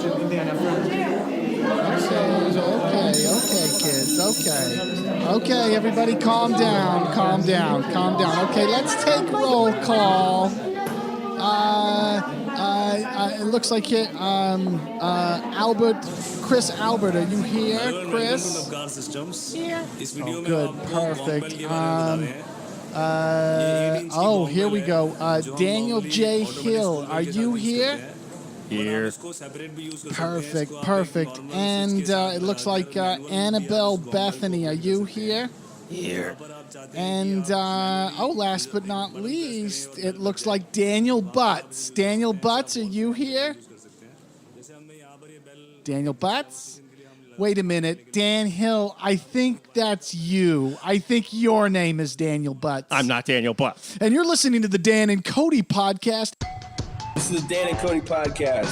in the NFL. Okay, kids. Okay, everybody, calm down. Okay, let's take roll call. It looks like it. Chris Albert, are you here, Chris? Here. Oh, good, perfect. Here we go. Daniel J. Hill, are you here? Here. Perfect. And it looks like Annabelle Bethany, are you here? Here. And, last but not least, it looks like Daniel Butts. Daniel Butts, are you here? Daniel Butts? Wait a minute. Dan Hill, I think that's you. I think your name is Daniel Butts. I'm not Daniel Butts. And you're listening to the Dan and Kody podcast. This is the Dan and Kody podcast.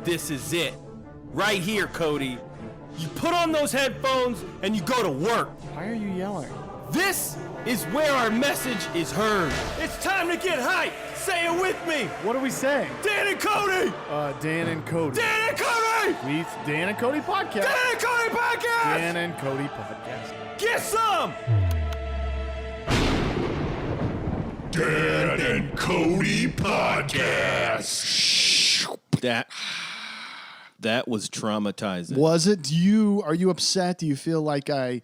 This is it. Right here, Kody. You put on those headphones and you go to work. Why are you yelling? This is where our message is heard. It's time to get hype. Say it with me. What are we saying? Dan and Kody. Dan and Kody. Dan and Kody. It's Dan and Kody podcast. Dan and Kody podcast. Dan and Kody podcast. Get some. Dan and Kody podcast. That was traumatizing. Was it? Are you upset? Do you feel like I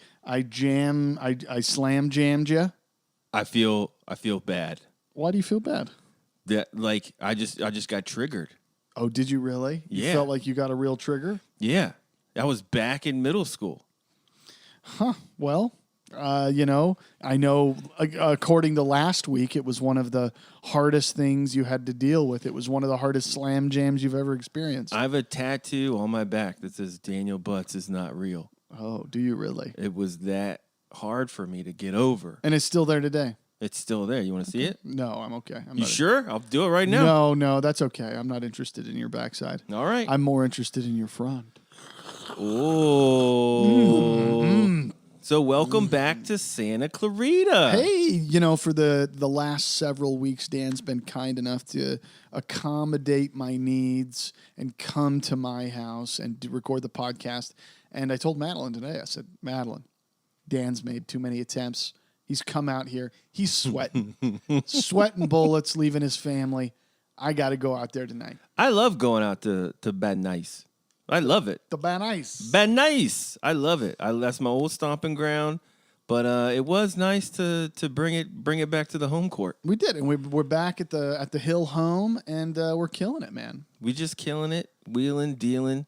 slam jammed you? I feel bad. Why do you feel bad? That I just got triggered. Oh, did you really? Yeah. You felt like you got a real trigger? Yeah. I was back in middle school. Huh. Well, I know according to last week, it was one of the hardest things you had to deal with. It was one of the hardest slam jams you've ever experienced. I have a tattoo on my back that says Daniel Butts is not real. Oh, do you really? It was that hard for me to get over. And it's still there today? It's still there. You want to see it? No, I'm okay. You sure? I'll do it right now. No, that's okay. I'm not interested in your backside. All right. I'm more interested in your front. Oh. So welcome back to Santa Clarita. Hey, for the last several weeks, Dan's been kind enough to accommodate my needs and come to my house and record the podcast. And I told Madeline today, I said, Madeline, Dan's made too many attempts. He's come out here. He's sweating. Sweating bullets, leaving his family. I got to go out there tonight. I love going out to Bad Nice. I love it. The Bad Nice. Bad Nice. I love it. That's my old stomping ground. But it was nice to bring it back to the home court. We did, and we're back at the Hill home, and we're killing it, man. We just killing it, wheeling, dealing,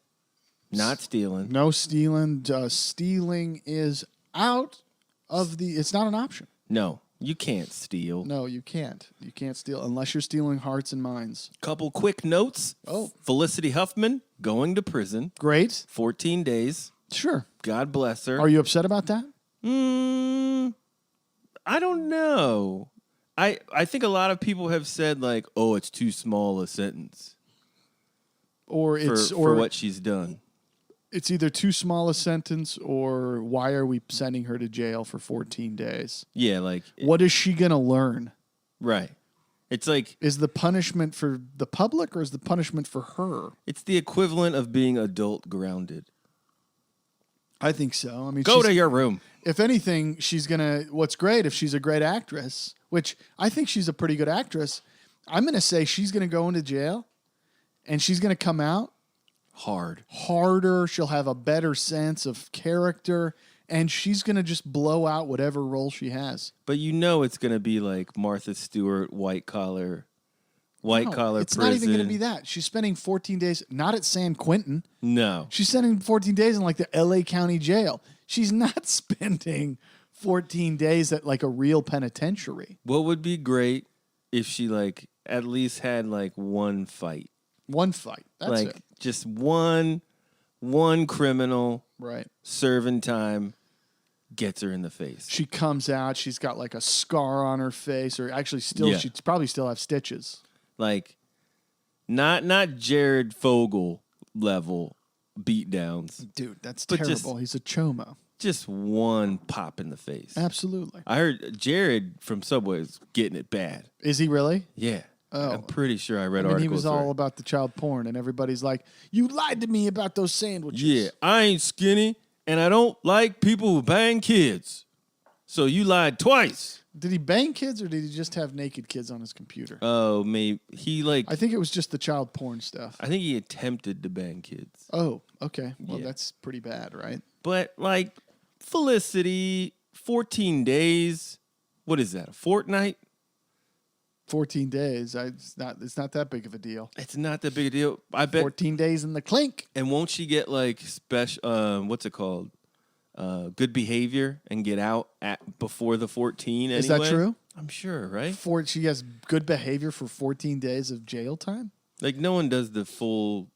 not stealing. No stealing. Stealing is out of the. It's not an option. No, you can't steal. No, you can't. You can't steal unless you're stealing hearts and minds. Couple quick notes. Oh, Felicity Huffman going to prison. Great. 14 days. Sure. God bless her. Are you upset about that? I don't know. I think a lot of people have said oh, it's too small a sentence. Or for what she's done. It's either too small a sentence or why are we sending her to jail for 14 days? Yeah, what is she going to learn? Right. It's is the punishment for the public or is the punishment for her? It's the equivalent of being adult grounded. I think so. I mean, go to your room. If anything, what's great if she's a great actress, which I think she's a pretty good actress, I'm going to say she's going to go into jail and she's going to come out harder. She'll have a better sense of character, and she's going to just blow out whatever role she has. But it's going to be like Martha Stewart, white collar prison. It's not even going to be that. She's spending 14 days, not at San Quentin. No. She's spending 14 days in the LA County jail. She's not spending 14 days at a real penitentiary. What would be great if she at least had one fight. One fight. That's it. Just one criminal, right, serving time, gets her in the face. She comes out. She's got a scar on her face, or actually, she'd probably still have stitches. Not Jared Fogle level beatdowns, dude. That's terrible. He's a chomo. Just one pop in the face. Absolutely. I heard Jared from Subway is getting it bad. Is he really? Yeah. Oh. I'm pretty sure I read I mean, articles. he was where- all about the child porn, and everybody's like, "You lied to me about those sandwiches." Yeah, I ain't skinny, and I don't like people who bang kids. So you lied twice. Did he bang kids, or did he just have naked kids on his computer? Oh, maybe he I think it was just the child porn stuff. I think he attempted to bang kids. Oh, okay. Well, Yeah. that's pretty bad, right? But like Felicity, 14 days. What is that? A fortnight? 14 days. It's not that big of a deal. It's not that big a deal. I bet. 14 days in the clink. And won't she get like special? What's it called? Good behavior and get out before the 14. Anyway? Is that true? I'm sure, right? She has good behavior for 14 days of jail time? Like no one does the full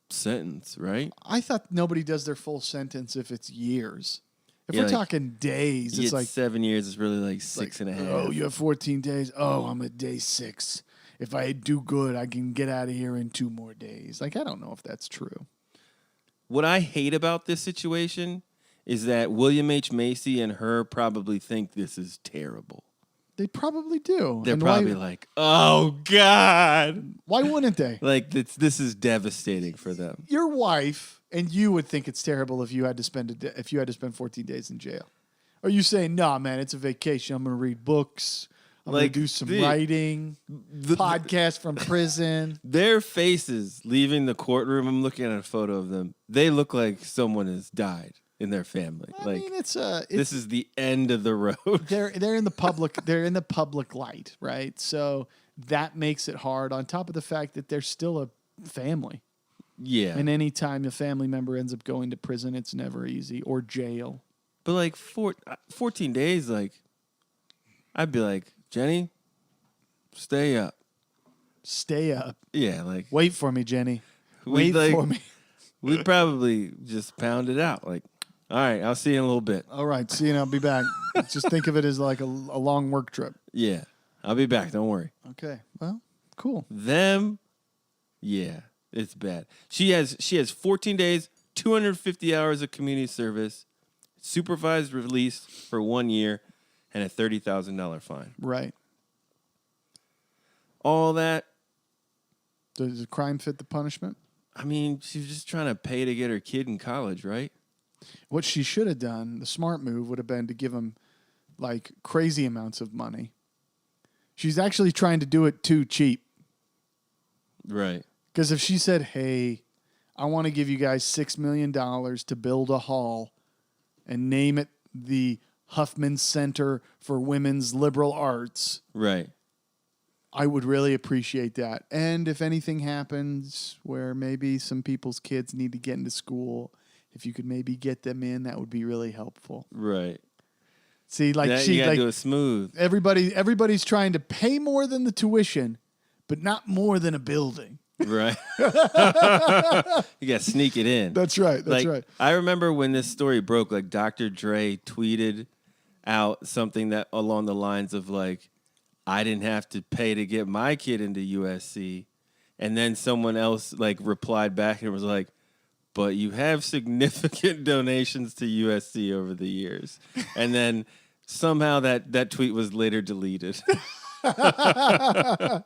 sentence, right? I thought nobody does their full sentence if it's years. If Yeah, we're like- talking days, it's like 7 years is really like six and a half. Oh, you have 14 days. Oh, I'm at day 6. If I do good, I can get out of here in 2 more days. Like, I don't know if that's true. What I hate about this situation is that William H. Macy and her probably think this is terrible. They probably do. They're And probably like, "Oh God!" why wouldn't they? Like this is devastating for them. Your wife and you would think it's terrible if you had to spend 14 days in jail. Or you saying, "Nah, man, it's a vacation. I'm going to read books. I'm going Like, to do some the- writing, podcast from prison." Their faces leaving the courtroom. I'm looking at a photo of them. They look like someone has died in their family. I Like mean, this is the end of the road. they're in the public they're in the public light, right? So that makes it hard on top of the fact that they're still a family. Yeah, And any time a family member ends up going to prison, it's never easy, or jail. but like 14 days, like I'd be like, Jenny, stay up. Stay up. Yeah, like Wait for me, Jenny. we'd, Wait like, for me. We'd probably just pound it out. Like, all right, I'll see you in a little bit. All right, see you, and I'll be back. Just think of it as like a long work trip. Yeah, I'll be back. Don't worry. Okay, well, cool. Them, yeah, it's bad. She has 14 days, 250 hours of community service, supervised release for 1 year, and a $30,000 fine. Right. All that. Does the crime fit the punishment? I mean, she's just trying to pay to get her kid in college, right? What she should have done, the smart move, would have been to give him like crazy amounts of money. She's actually trying to do it too cheap. Right. Because if she said, "Hey, I want to give you guys $6 million to build a hall and name it the Huffman Center for Women's Liberal Arts," Right. I would really appreciate that. And if anything happens where maybe some people's kids need to get into school, if you could maybe get them in, that would be really helpful. Right. See, like That, she you gotta like do it smooth. everybody's trying to pay more than the tuition, but not more than a building. Right. You gotta sneak it in. That's right. That's like, right. I remember when this story broke, like Dr. Dre tweeted out something that along the lines of like, I didn't have to pay to get my kid into USC. And then someone else like replied back and was like, but you have significant donations to USC over the years. And then somehow that tweet was later deleted. I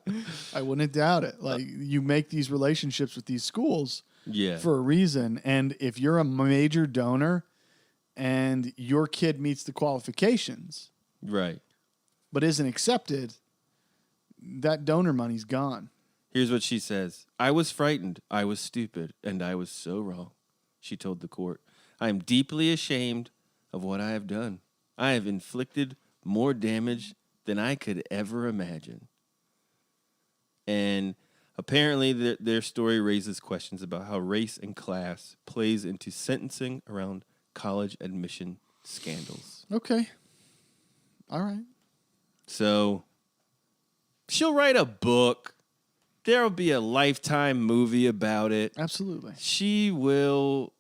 wouldn't doubt it. Like, you make these relationships with these schools Yeah. for a reason. And if you're a major donor and your kid meets the qualifications Right. but isn't accepted, that donor money's gone. Here's what she says. I was frightened. I was stupid. And I was so wrong. She told the court. I am deeply ashamed of what I have done. I have inflicted more damage than I could ever imagine. And apparently their story raises questions about how race and class plays into sentencing around college admission scandals. Okay. All right. So she'll write a book. There'll be a Lifetime movie about it. Absolutely. She'll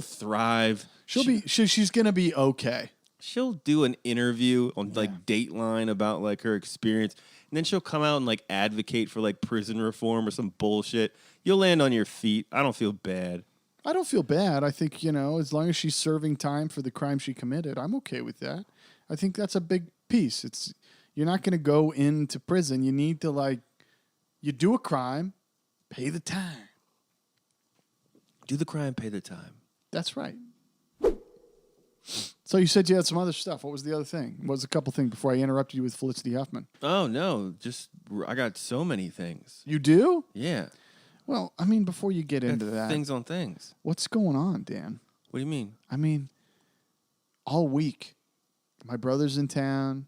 thrive. She's going to be okay. She'll do an interview on like Dateline about like her experience, and then she'll come out and like advocate for like prison reform or some bullshit. You'll land on your feet. I don't feel bad. I don't feel bad. I think, as long as she's serving time for the crime she committed, I'm okay with that. I think that's a big piece. You're not going to go into prison. You need to You do a crime, pay the time. Do the crime, pay the time. That's right. So you said you had some other stuff. What was the other thing? What was a couple things before I interrupted you with Felicity Huffman? Oh, no. I got so many things. You do? Yeah. Well, I mean, before you get into that, Things on things. what's going on, Dan? What do you mean? I mean, all week, my brother's in town.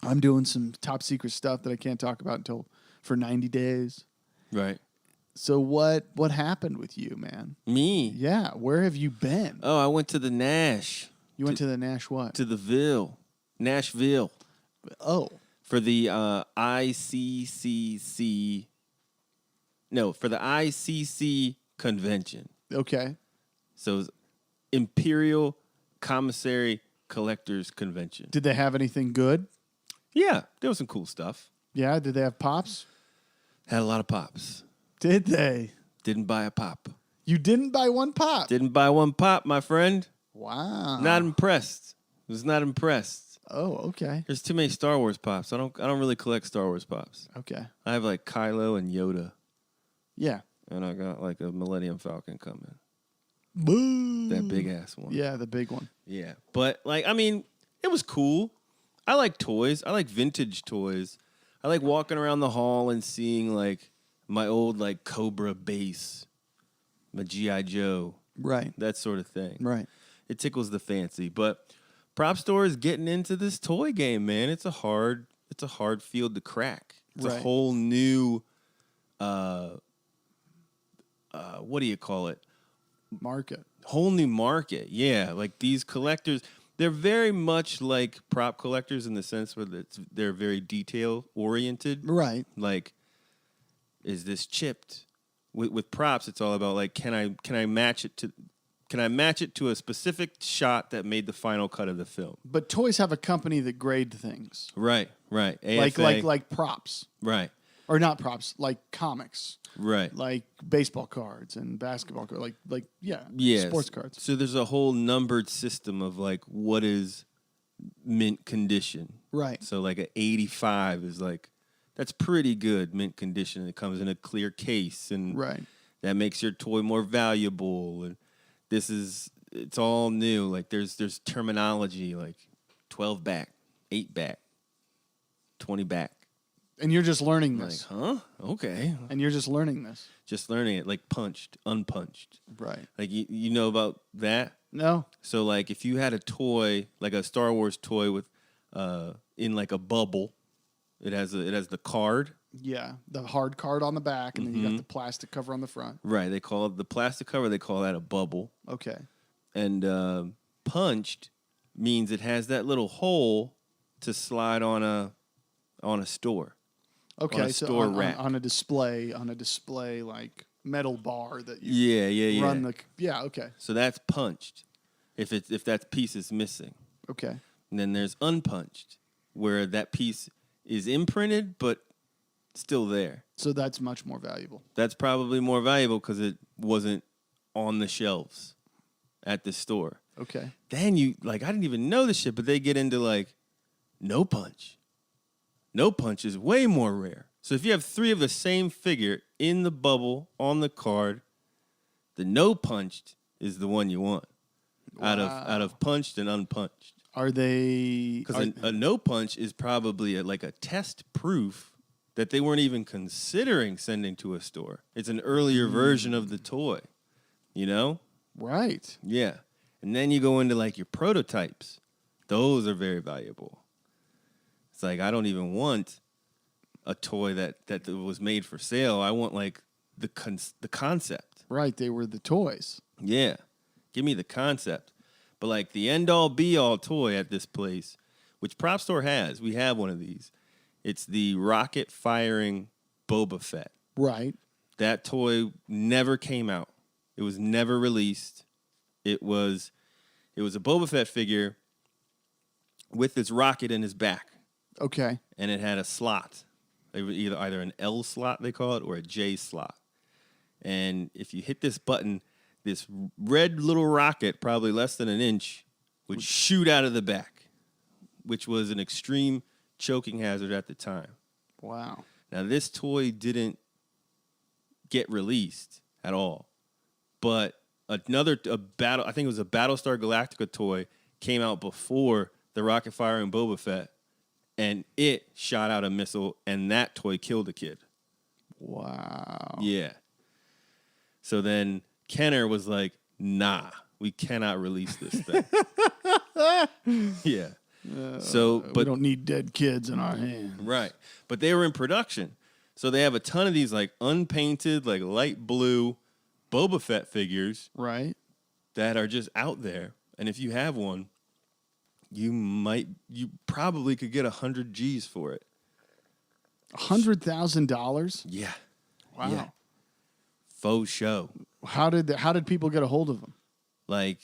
I'm doing some top secret stuff that I can't talk about until for 90 days. Right. So what happened with you, man? Me? Yeah, where have you been? Oh, I went to the Nash. You went to the Nash what? To the Ville. Nashville. Oh. For the ICCC. No, for the ICC convention. Okay. So it was Imperial Commissary Collectors Convention. Did they have anything good? Yeah, there was some cool stuff. Yeah, did they have pops? Had a lot of pops. Did they? Didn't buy a pop. You didn't buy one pop? Didn't buy one pop, my friend. Wow. Not impressed. Was not impressed. Oh, okay. There's too many Star Wars pops. I don't really collect Star Wars pops. Okay. I have like Kylo and Yoda. Yeah. And I got like a Millennium Falcon coming. Boo. That big ass one. Yeah, the big one. Yeah. But like, I mean, it was cool. I like toys. I like vintage toys. I like walking around the hall and seeing like my old like Cobra base, my G.I. Joe, Right. that sort of thing. Right. It tickles the fancy. But prop store is getting into this toy game, man. It's a hard field to crack. It's Right. a whole new what do you call it? Market. Whole new market. Yeah, like these collectors, they're very much like prop collectors in the sense where they're very detail oriented. Right. Like, is this chipped? With props, it's all about like, can I match it to a specific shot that made the final cut of the film? But toys have a company that grade things. Right. AFA, Like props. right. Or not props, like comics. Right. Like baseball cards and basketball cards. Like Yes. sports cards. So there's a whole numbered system of like what is mint condition. Right. So like an 85 is like, that's pretty good mint condition. It comes in a clear case and Right. that makes your toy more valuable. And it's all new. Like there's terminology like 12 back, 8 back, 20 back. And you're just learning Like, this. huh? Okay. And you're just learning this. Just learning it, like punched, unpunched. Right. Like you know about that? No. So like if you had a toy, like a Star Wars toy with in like a bubble, it has the card. Yeah. The hard card on the back, and then you got Mm-hmm. the plastic cover on the front. Right. They call it the plastic cover, they call that a bubble. Okay. And punched means it has that little hole to slide on a store. Okay. On a So store on, rack. on a display like metal bar that you Yeah. run the. Yeah. Okay. So that's punched. If that piece is missing. Okay. And then there's unpunched, where that piece is imprinted but still there. So that's much more valuable. That's probably more valuable because it wasn't on the shelves at the store. Okay. Then I didn't even know this shit, but they get into like no punch. No punch is way more rare. So if you have 3 of the same figure in the bubble on the card, the no punched is the one you want. Out of punched and unpunched. Are they? Because a no punch is probably a test proof that they weren't even considering sending to a store. It's an earlier version of the toy, you know? Right. Yeah. And then you go into like your prototypes. Those are very valuable. It's like I don't even want a toy that was made for sale. I want like the concept. Right. They were the toys. Yeah. Give me the concept. But like the end-all be-all toy at this place, which Prop Store has, we have one of these. It's the rocket-firing Boba Fett. Right. That toy never came out. It was never released. It was a Boba Fett figure with this rocket in his back. Okay. And it had a slot. It was either an L slot, they call it, or a J slot. And if you hit this button, this red little rocket, probably less than an inch, would shoot out of the back, which was an extreme choking hazard at the time. Wow. Now, this toy didn't get released at all, but I think it was a Battlestar Galactica toy, came out before the Rocket Fire and Boba Fett, and it shot out a missile, and that toy killed a kid. Wow. Yeah. So then Kenner was like, nah, we cannot release this thing. Yeah. But we don't need dead kids in our hands. Right. But they were in production. So they have a ton of these like unpainted, like light blue Boba Fett figures. Right. That are just out there. And if you have one, you probably could get 100 G's for it. $100,000? Yeah. Wow. Yeah. Faux show. How did people get a hold of them? Like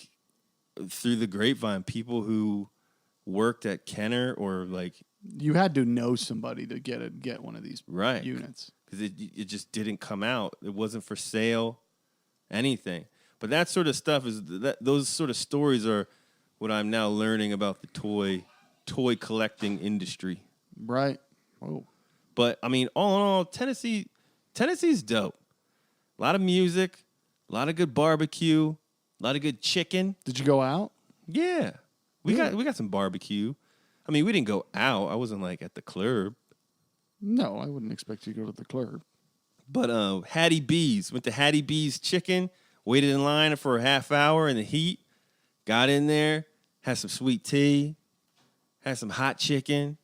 through the grapevine, people who worked at Kenner or like you had to know somebody to get one of these units because it just didn't come out. It wasn't for sale, anything. But that sort of stuff those sort of stories are what I'm now learning about the toy collecting industry. Right. Oh. But I mean, all in all, Tennessee's dope. A lot of music, a lot of good barbecue, a lot of good chicken. Did you go out? Yeah. We got some barbecue. I mean, we didn't go out. I wasn't like at the club. No, I wouldn't expect you to go to the club. But Hattie B's. Went to Hattie B's Chicken. Waited in line for a half hour in the heat. Got in there. Had some sweet tea. Had some hot chicken.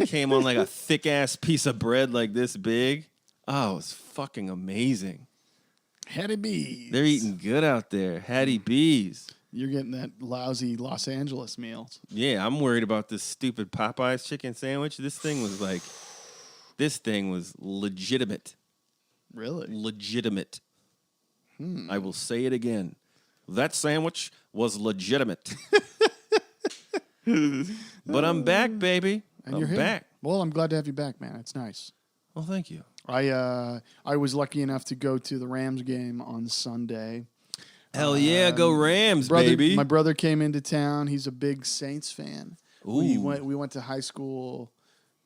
Came on like a thick-ass piece of bread like this big. Oh, it was fucking amazing. Hattie B's. They're eating good out there. Hattie B's. You're getting that lousy Los Angeles meals. Yeah, I'm worried about this stupid Popeyes chicken sandwich. This thing was legitimate. Really? Legitimate. I will say it again. That sandwich was legitimate. But I'm back, baby. And I'm you're here. back. Well, I'm glad to have you back, man. It's nice. Well, thank you. I was lucky enough to go to the Rams game on Sunday. Hell yeah, go Rams, brother, baby. My brother came into town. He's a big Saints fan. Ooh. We went to high school.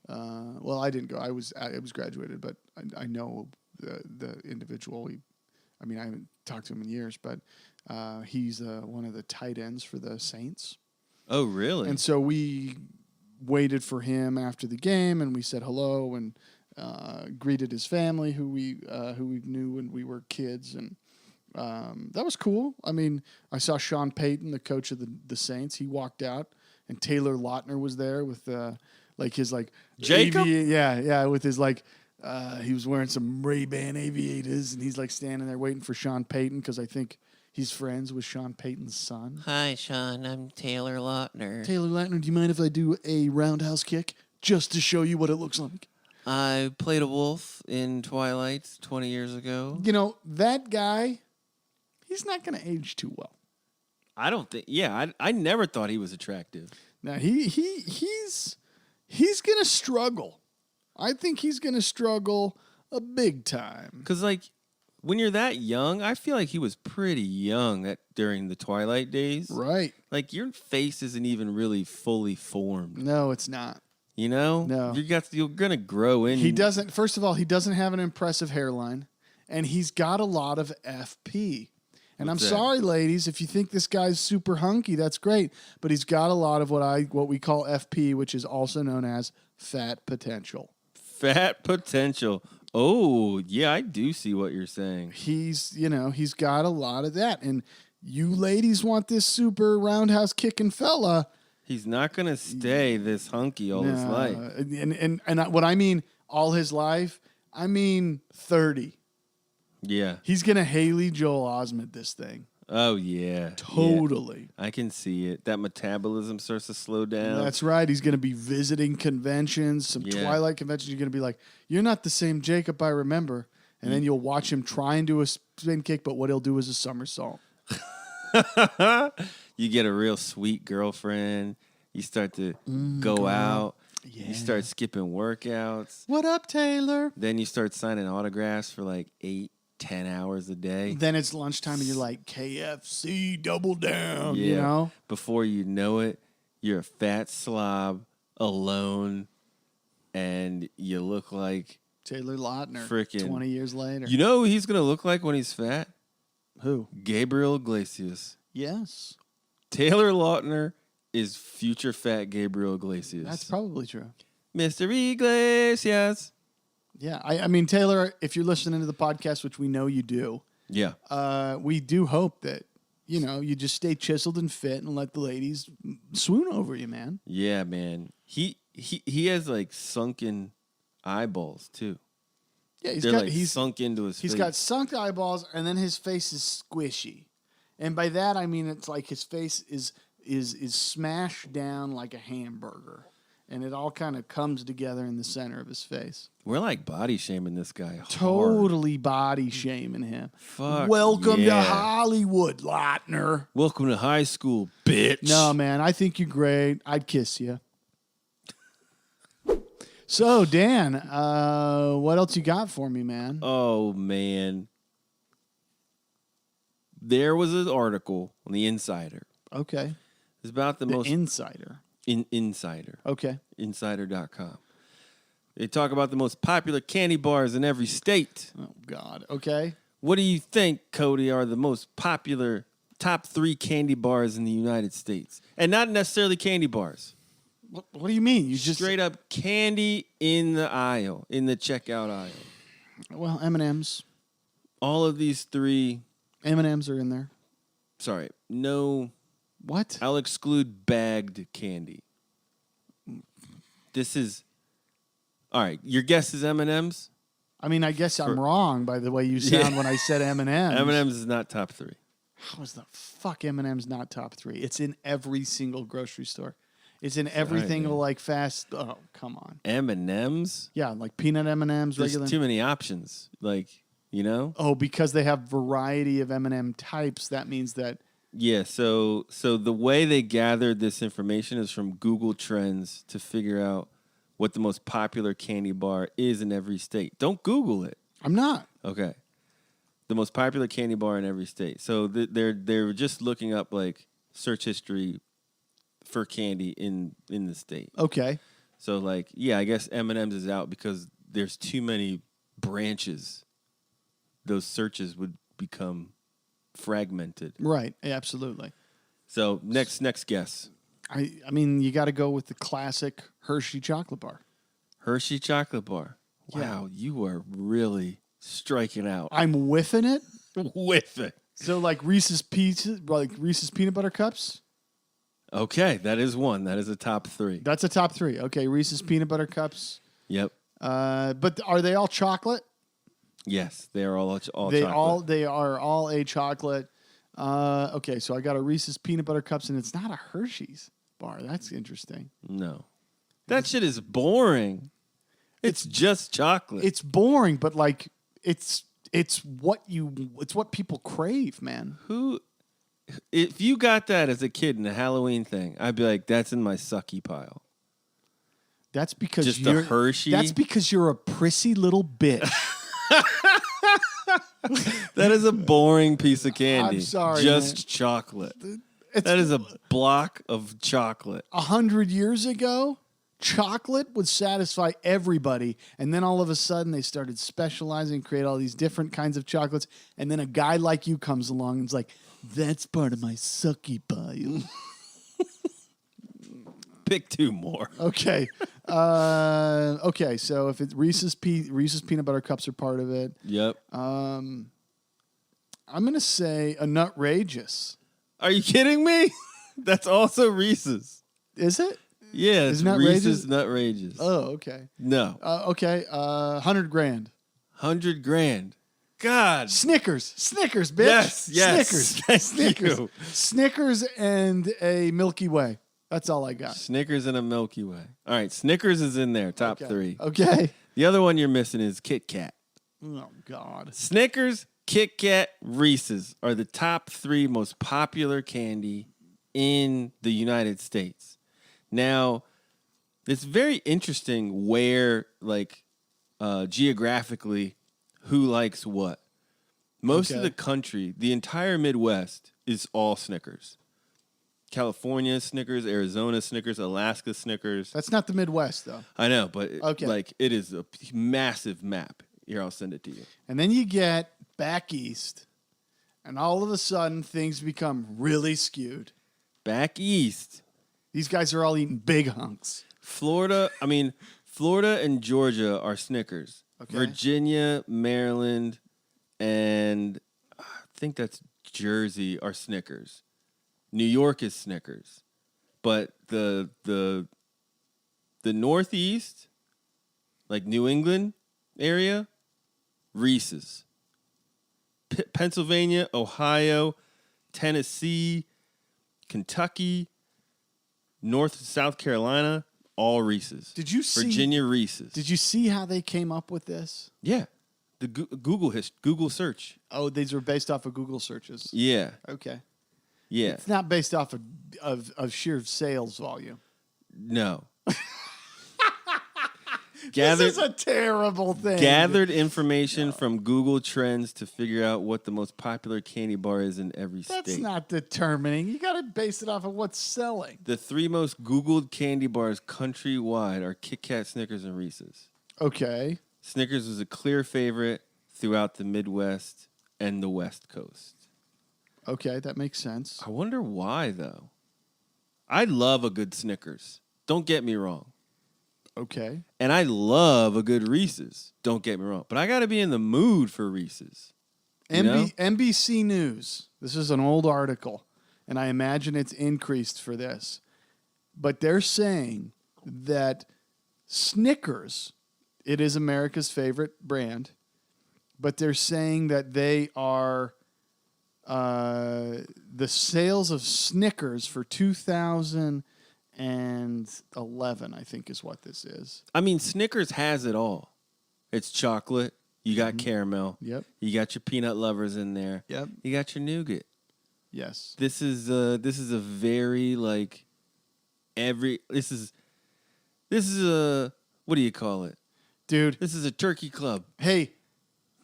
Well, I didn't go. I was graduated, but I know the individual. I haven't talked to him in years, but he's one of the tight ends for the Saints. Oh, really? And so we waited for him after the game, and we said hello and greeted his family, who we knew when we were kids, and that was cool. I mean, I saw Sean Payton, the coach of the Saints. He walked out, and Taylor Lautner was there with his Jacob. With his he was wearing some Ray-Ban aviators, and he's like standing there waiting for Sean Payton because I think he's friends with Sean Payton's son. Hi, Sean. I'm Taylor Lautner. Taylor Lautner, do you mind if I do a roundhouse kick just to show you what it looks like? I played a wolf in Twilight 20 years ago. You know, that guy, he's not going to age too well. I don't think. Yeah, I never thought he was attractive. Now, he's going to struggle. I think he's going to struggle a big time. Because, when you're that young, I feel like he was pretty young during the Twilight days. Right. Like, your face isn't even really fully formed. No, it's not. You know? No. You're going to grow in. He doesn't, first of all, he doesn't have an impressive hairline, and he's got a lot of FP. And What's I'm that? sorry, ladies, if you think this guy's super hunky, that's great. But he's got a lot of what we call FP, which is also known as fat potential. Fat potential. Oh, yeah, I do see what you're saying. He's got a lot of that. And you ladies want this super roundhouse kicking fella. He's not going to stay this hunky all his life. And what I mean all his life, I mean 30. Yeah. He's going to Haley Joel Osment this thing. Oh, yeah. Totally. Yeah. I can see it. That metabolism starts to slow down. That's right. He's going to be visiting conventions, some Twilight conventions. You're going to be like, you're not the same Jacob I remember. And then you'll watch him try and do a spin kick, but what he'll do is a somersault. You get a real sweet girlfriend. You start to go out. Yeah. You start skipping workouts. What up, Taylor? Then you start signing autographs for 8-10 hours a day. Then it's lunchtime and you're like, KFC, double down, Yeah. you know? Before you know it, you're a fat slob alone and you look like Taylor Lautner. Frickin' 20 years later. You know who he's going to look like when he's fat? Who? Gabriel Iglesias. Yes. Taylor Lautner is future fat Gabriel Iglesias. That's probably true. Mr. Iglesias. Yeah. I mean, Taylor, if you're listening to the podcast, which we know you do, we do hope that, you just stay chiseled and fit and let the ladies swoon over you, man. Yeah, man. He has like sunken eyeballs too. Yeah, he's sunk into his face. He's got sunk eyeballs, and then his face is squishy. And by that I mean it's like his face is smashed down like a hamburger. And it all kind of comes together in the center of his face. We're like body shaming this guy hard. Totally body shaming him. Fuck Welcome yeah. to Hollywood, Lautner. Welcome to high school, bitch. No, man, I think you're great. I'd kiss you. So, Dan, what else you got for me, man? Oh, man. There was an article on the Insider. Okay. It's about the most... Insider. Insider. Okay. Insider.com. They talk about the most popular candy bars in every state. Oh, God. Okay. What do you think, Kody, are the most popular top 3 candy bars in the United States? And not necessarily candy bars. What do you mean? You just Straight up candy in the aisle, in the checkout aisle. Well, M&Ms. All of these 3... M&Ms are in there. Sorry. No... What? I'll exclude bagged candy. This is... All right, your guess is M&M's? I mean, I guess I'm wrong by the way you sound when I said M&M's. M&M's is not top 3. How is the fuck M&M's not top 3? It's in every single grocery store. It's in everything like fast... Oh, come on. M&M's? Yeah, like peanut M&M's, There's regular... too many options. Like, Oh, because they have variety of M&M types, that means that... Yeah, so the way they gathered this information is from Google Trends to figure out what the most popular candy bar is in every state. Don't Google it. I'm not. Okay. The most popular candy bar in every state. So they're just looking up like search history for candy in the state. Okay. So like, yeah, I guess M&M's is out because there's too many branches. Those searches would become fragmented. Right. Absolutely. So next guess. I mean, you got to go with the classic Hershey chocolate bar. Hershey chocolate bar. Wow, you are really striking out. I'm whiffing it. Whiffing. So like Reese's peanut butter cups. Okay, that is one. That is a top 3. That's a top 3. Okay, Reese's peanut butter cups. Yep. But are they all chocolate? Yes, they are all They chocolate. They are all a chocolate. Okay, so I got a Reese's peanut butter cups, and it's not a Hershey's bar. That's interesting. No. That shit is boring. It's just chocolate. It's boring, but like it's what people crave, man. If you got that as a kid in a Halloween thing, I'd be like, that's in my sucky pile. That's because Just you're a Hershey? That's because you're a prissy little bitch. That is a boring piece of candy. I'm sorry, Just man. chocolate. It's That is a block of chocolate. 100 years ago, chocolate would satisfy everybody, and then all of a sudden they started specializing, create all these different kinds of chocolates, and then a guy like you comes along and is like, "That's part of my sucky pile." Pick 2 more. Okay. Okay, so if it's Reese's peanut butter cups are part of it, Yep. I'm going to say a Nutrageous. Are you kidding me? That's also Reese's. Is it? Yeah, it's Isn't that Reese's Nutrageous. Oh, okay. No. Okay, $100 grand. $100,000. God. Snickers, bitch. Yes. Snickers. You. Snickers and a Milky Way. That's all I got. Snickers and a Milky Way. All right, Snickers is in there, top 3. Okay. The other one you're missing is Kit Kat. Oh, God. Snickers, Kit Kat, Reese's are the top 3 most popular candy in the United States. Now, it's very interesting where, like, geographically, who likes what. Most of the country, the entire Midwest, is all Snickers. California Snickers, Arizona Snickers, Alaska Snickers. That's not the Midwest, though. I know, but Okay. it is a massive map. Here, I'll send it to you. And then you get back east, and all of a sudden things become really skewed. Back east, These guys are all eating big hunks. Florida and Georgia are Snickers. Okay. Virginia, Maryland, and I think that's Jersey are Snickers. New York is Snickers. But the Northeast, like New England area, Reese's. Pennsylvania, Ohio, Tennessee, Kentucky, North and South Carolina, all Reese's. Did you see Virginia Reese's? Did you see how they came up with this? Yeah, the Google search. Oh, these were based off of Google searches. Yeah, Okay. yeah. It's not based off of sheer sales volume. No. This is a terrible thing. Gathered information from Google Trends to figure out what the most popular candy bar is in every That's state. not determining. You got to base it off of what's selling. The 3 most Googled candy bars countrywide are Kit Kat, Snickers, and Reese's. Okay. Snickers was a clear favorite throughout the Midwest and the West Coast. Okay, that makes sense. I wonder why, though. I love a good Snickers. Don't get me wrong. Okay. And I love a good Reese's. Don't get me wrong. But I got to be in the mood for Reese's. You know? NBC News. This is an old article, and I imagine it's increased for this. But they're saying that Snickers, it is America's favorite brand, but they're saying that they are the sales of Snickers for 2011, I think is what this is. I mean, Snickers has it all. It's chocolate. You got caramel. Yep. You got your peanut lovers in there. Yep. You got your nougat. Yes. This is a very like this is a what do you call it? Dude, This is a turkey club. hey,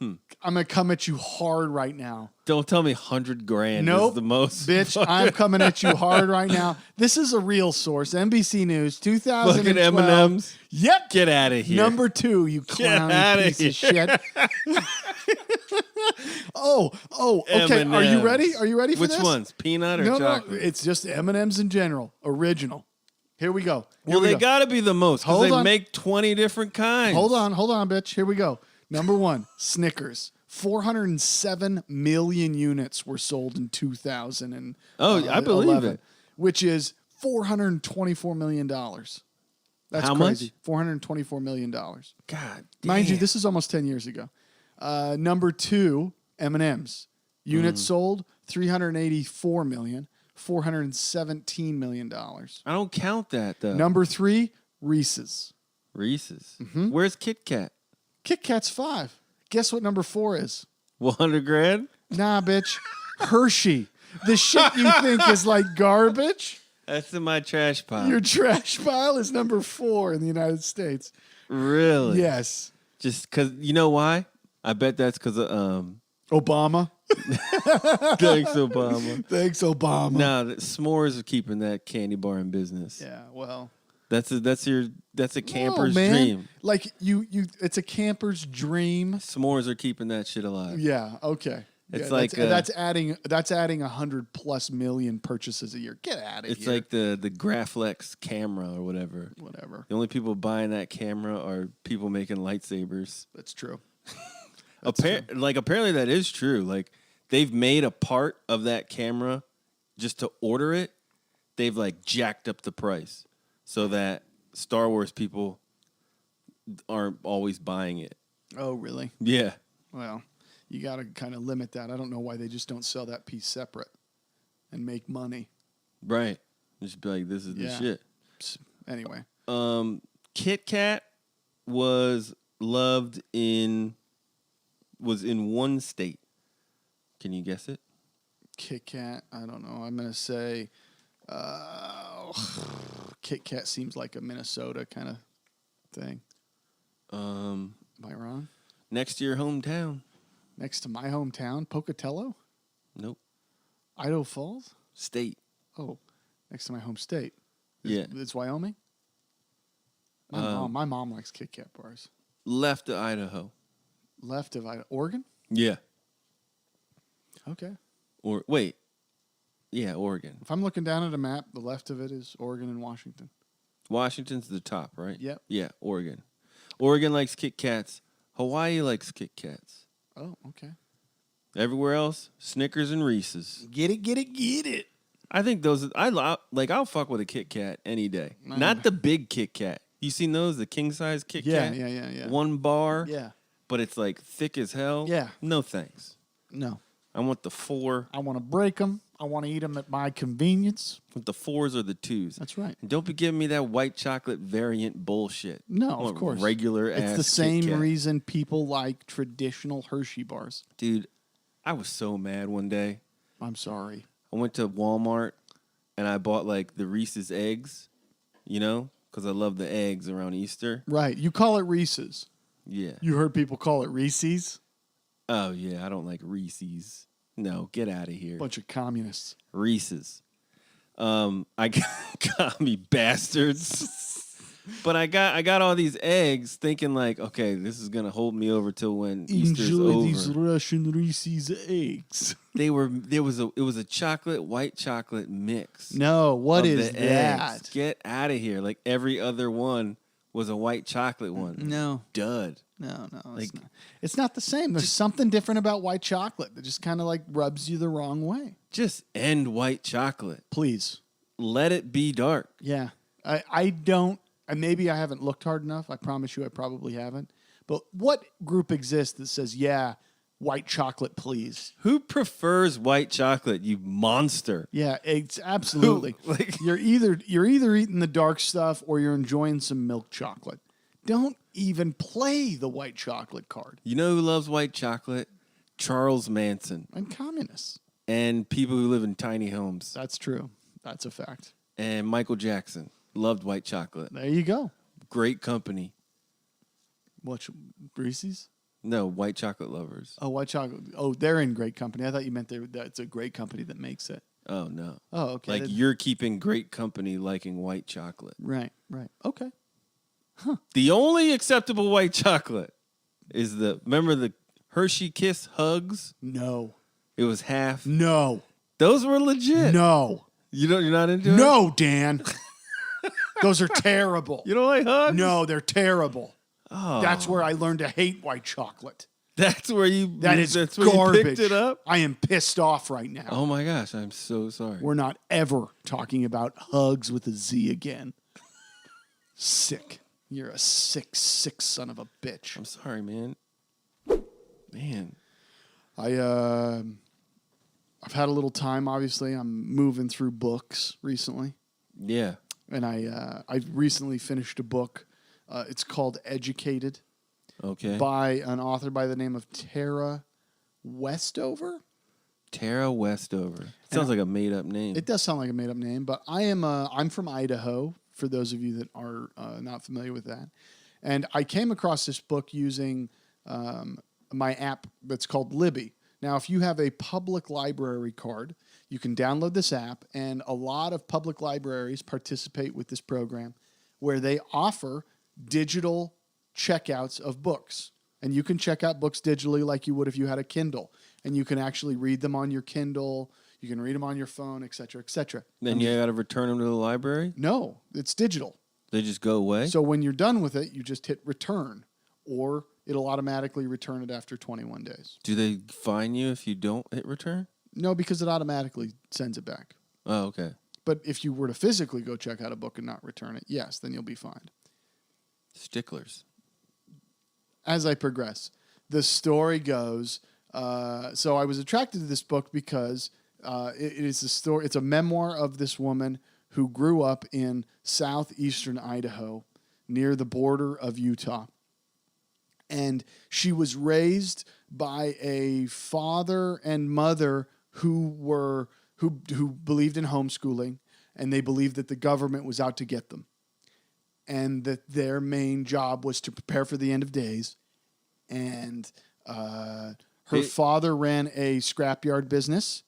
I'm going to come at you hard right now. Don't tell me 100 grand Nope, is the most. bitch, I'm coming at you hard right now. This is a real source. NBC News, 2012. Fucking M&M's. Yep. Get out of here. Number 2, you clown outta piece here. of shit. Oh, okay. Are you ready? Are you ready for Which this? ones? Peanut or No, chocolate? it's just M&M's in general. Original. Here we go. Here Well, we they go. got to be the most because Hold they on. make 20 different kinds. Hold on, bitch. Here we go. Number 1, Snickers. 407 million units were sold in 2000. And, I believe 11, it. Which is $424 million. That's How crazy. much? $424 million. God damn. Mind you, this is almost 10 years ago. Number 2, M&M's. Units sold, 384 million. $417 million. I don't count that, though. Number 3, Reese's. Reese's. Mm-hmm. Where's Kit Kat? Kit Kat's 5. Guess what number 4 is? 100 grand? Nah, bitch. Hershey. The shit you think is like garbage, That's in my trash pile. your trash pile is number 4 in the United States. Really? Yes. Just because, you know why? I bet that's because of, Obama. thanks, Obama. Thanks, Obama. No, s'mores are keeping that candy bar in business. Yeah, well. That's a camper's no, man. dream. Like you it's a camper's dream. S'mores are keeping that shit alive. Yeah, okay. It's Yeah, like, that's adding 100+ million purchases a year. Get out of It's here. like the Graflex camera or whatever. Whatever. The only people buying that camera are people making lightsabers. That's true. Apparently that is true. Like they've made a part of that camera just to order it. They've like jacked up the price so that Star Wars people aren't always buying it. Oh, really? Yeah. Well, you got to kind of limit that. I don't know why they just don't sell that piece separate and make money. Right. Just be like, this is the Yeah. shit. Anyway. Kit Kat was in one state. Can you guess it? Kit Kat, I don't know. I'm going to say Kit Kat seems like a Minnesota kind of thing. Am I wrong? Next to your hometown. Next to my hometown, Pocatello? Nope. Idaho Falls? State. Oh, next to my home state. Yeah. It's Wyoming. My mom likes Kit Kat bars. Left of Idaho. Left of Oregon. Yeah. Okay. Or wait. Yeah, Oregon. If I'm looking down at a map, the left of it is Oregon and Washington. Washington's the top, right? Yep. Yeah, Oregon. Oregon likes Kit Kats. Hawaii likes Kit Kats. Oh, okay. Everywhere else, Snickers and Reese's. Get it. I think those. I'll fuck with a Kit Kat any day. Not the big Kit Kat. You seen those? The king size Kit Kat. Yeah. One bar. Yeah. But it's like thick as hell. Yeah. No thanks. No. I want the 4. I want to break them. I want to eat them at my convenience. With the 4s or the 2s. That's right. And don't be giving me that white chocolate variant bullshit. No, I want of course. Regular It's ass the same Kit Kat. reason people like traditional Hershey bars. Dude, I was so mad one day. I'm sorry. I went to Walmart and I bought like the Reese's eggs, because I love the eggs around Easter. Right. You call it Reese's. Yeah. You heard people call it Reese's? Oh, yeah. I don't like Reese's. No, get out of here. Bunch of communists. Reese's. I got me bastards. But I got all these eggs thinking like, okay, this is going to hold me over till when Easter's Enjoy over. these Russian Reese's eggs. It was a white chocolate mix. No, what of is the that? eggs. Get out of here. Like every other one was a white chocolate one. No. Dud. No, it's not the same. There's something different about white chocolate that just kind of like rubs you the wrong way. Just end white chocolate. Please. Let it be dark. Yeah. I don't, and maybe I haven't looked hard enough. I promise you I probably haven't. But what group exists that says, yeah, white chocolate, please? Who prefers white chocolate, you monster? Yeah, it's absolutely. Like- you're either eating the dark stuff or you're enjoying some milk chocolate. Don't even play the white chocolate card. You know who loves white chocolate? Charles Manson. And communists. And people who live in tiny homes. That's true. That's a fact. And Michael Jackson loved white chocolate. There you go. Great company. What, Reese's? No, white chocolate lovers. Oh, white chocolate. Oh, they're in great company. I thought you meant that's a great company that makes it. Oh, no. Oh, okay. Like you're keeping great company liking white chocolate. Right. Okay. The only acceptable white chocolate is remember the Hershey Kiss Hugs? No. It was half. No. Those were legit. No. You're not into it? No, Dan. Those are terrible. You don't like Hugs? No, they're terrible. Oh. That's where I learned to hate white chocolate. That's where you That's where garbage. you picked it up? I am pissed off right now. Oh my gosh, I'm so sorry. We're not ever talking about Hugs with a Z again. Sick. You're a sick son of a bitch. I'm sorry, man. Man. I've had a little time, obviously. I'm moving through books recently. Yeah. And I recently finished a book. It's called Educated. Okay. By an author by the name of Tara Westover. Tara Westover. Sounds like a made up name. It does sound like a made up name, but I'm from Idaho, for those of you that are not familiar with that. And I came across this book using my app that's called Libby. Now, if you have a public library card, you can download this app, and a lot of public libraries participate with this program where they offer digital checkouts of books. And you can check out books digitally like you would if you had a Kindle. And you can actually read them on your Kindle. You can read them on your phone, et cetera, et cetera. Then you got to return them to the library? No, it's digital. They just go away? So when you're done with it, you just hit return, or it'll automatically return it after 21 days. Do they fine you if you don't hit return? No, because it automatically sends it back. Oh, okay. But if you were to physically go check out a book and not return it, yes, then you'll be fined. Sticklers. As I progress, the story goes. So I was attracted to this book because it is a story. It's a memoir of this woman who grew up in southeastern Idaho, near the border of Utah, and she was raised by a father and mother who believed in homeschooling, and they believed that the government was out to get them, and that their main job was to prepare for the end of days. And her father ran a scrapyard business,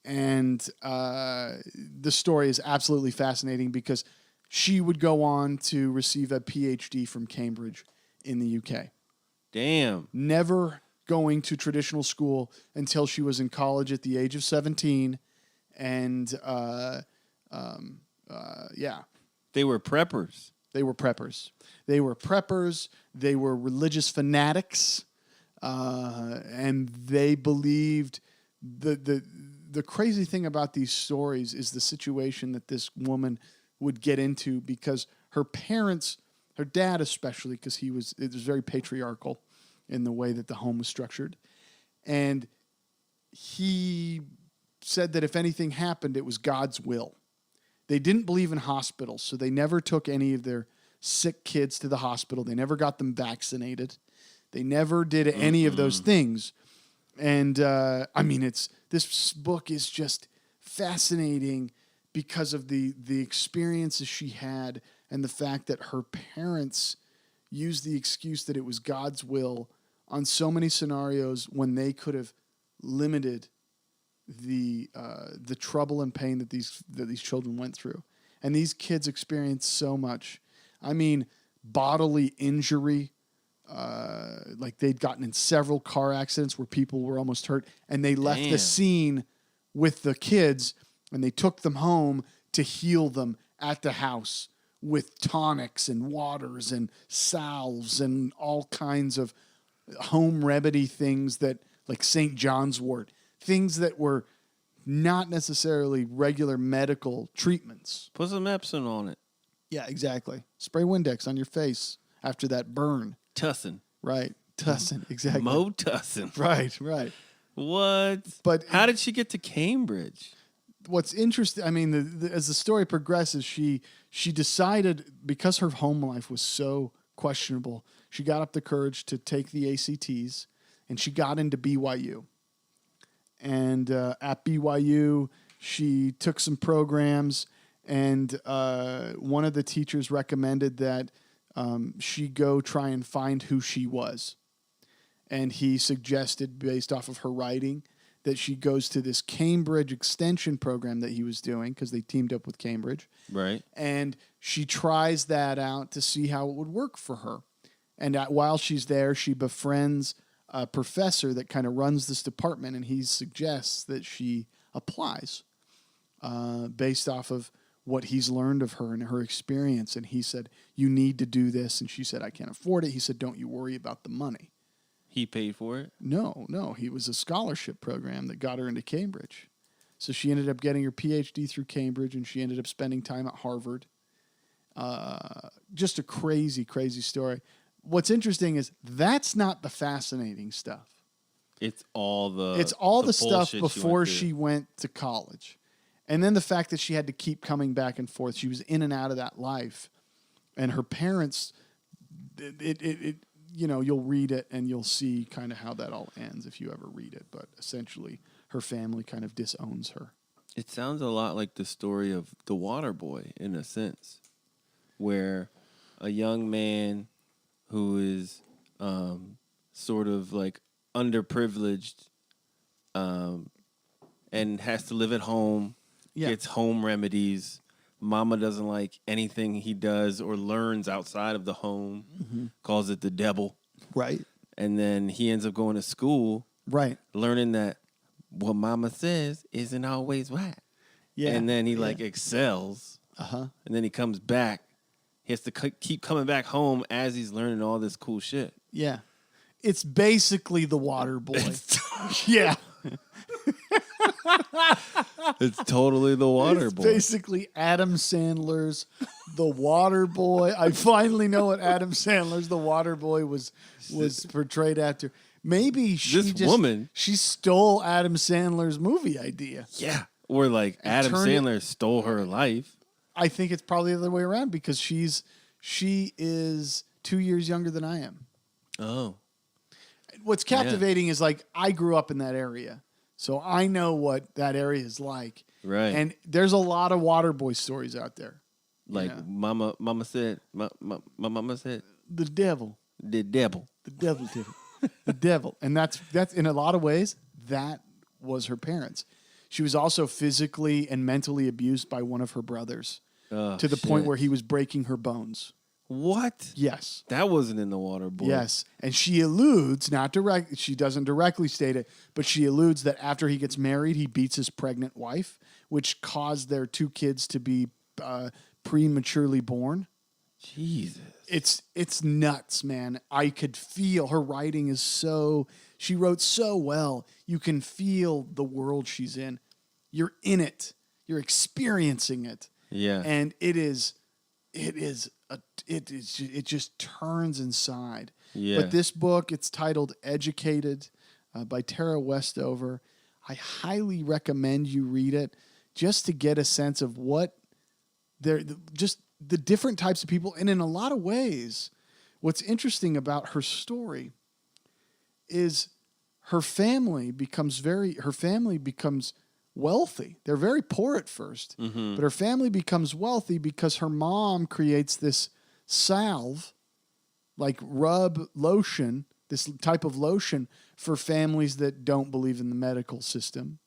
And the story is absolutely fascinating because she would go on to receive a PhD from Cambridge in the UK. Damn. Never going to traditional school until she was in college at the age of 17. And yeah. They were preppers. They were preppers. They were preppers. They were religious fanatics. And they believed the crazy thing about these stories is the situation that this woman would get into because her parents, her dad especially, because it was very patriarchal in the way that the home was structured. And he said that if anything happened, it was God's will. They didn't believe in hospitals, so they never took any of their sick kids to the hospital. They never got them vaccinated. They never did any of those things. And I mean, this book is just fascinating because of the experiences she had and the fact that her parents used the excuse that it was God's will on so many scenarios when they could have limited the trouble and pain that these children went through. And these kids experienced so much. I mean, bodily injury. Like they'd gotten in several car accidents where people were almost hurt, and they left the scene with the kids, and they took them home to heal them at the house with tonics and waters and salves and all kinds of home remedy things that, like St. John's wort, things that were not necessarily regular medical treatments. Put some Epsom on it. Yeah, exactly. Spray Windex on your face after that burn. Tussin. Right. Tussin, exactly. Mo Tussin. Right. What? But how did she get to Cambridge? What's interesting, I mean, as the story progresses, she decided, because her home life was so questionable, she got up the courage to take the ACTs, and she got into BYU. And at BYU, she took some programs, and one of the teachers recommended that she go try and find who she was. And he suggested, based off of her writing, that she goes to this Cambridge extension program that he was doing because they teamed up with Cambridge. Right. And she tries that out to see how it would work for her. And while she's there, she befriends a professor that kind of runs this department, and he suggests that she applies based off of what he's learned of her and her experience. And he said, you need to do this. And she said, I can't afford it. He said, don't you worry about the money. He paid for it? No. He was a scholarship program that got her into Cambridge. So she ended up getting her PhD through Cambridge, and she ended up spending time at Harvard. Just a crazy, crazy story. What's interesting is that's not the fascinating stuff. It's all the stuff before she went to college. And then the fact that she had to keep coming back and forth. She was in and out of that life. And her parents, you'll read it and you'll see kind of how that all ends if you ever read it. But essentially, her family kind of disowns her. It sounds a lot like the story of The Water Boy, in a sense, where a young man who is sort of like underprivileged and has to live at home, gets home remedies. Mama doesn't like anything he does or learns outside of the home, calls it the devil. Right. And then he ends up going to school, right, learning that what mama says isn't always right. Yeah. And then he excels. And then he comes back. He has to keep coming back home as he's learning all this cool shit. Yeah. It's basically The Water Boy. Yeah. It's totally The Water Boy. Basically Adam Sandler's The Water Boy. I finally know what Adam Sandler's The Water Boy was portrayed after. Maybe she stole Adam Sandler's movie idea. Yeah. Or like Adam Sandler stole her life. I think it's probably the other way around because she is 2 years younger than I am. Oh. What's captivating is like I grew up in that area. So I know what that area is like. Right. And there's a lot of water boy stories out there. Like mama said, my mama said. The devil. The devil. The devil did it. The devil. And that's in a lot of ways, that was her parents. She was also physically and mentally abused by one of her brothers Oh, to the point shit. where he was breaking her bones. What? Yes. That wasn't in the water, boy. Yes. And she alludes, she doesn't directly state it, but she alludes that after he gets married, he beats his pregnant wife, which caused their 2 kids to be prematurely born. Jesus. It's nuts, man. I could feel her writing she wrote so well. You can feel the world she's in. You're in it. You're experiencing it. Yeah. And it just turns inside. Yeah. But this book, it's titled Educated by Tara Westover. I highly recommend you read it just to get a sense of just the different types of people. And in a lot of ways, what's interesting about her story is her family becomes wealthy. They're very poor at first, but her family becomes wealthy because her mom creates this salve, like rub lotion, this type of lotion for families that don't believe in the medical system,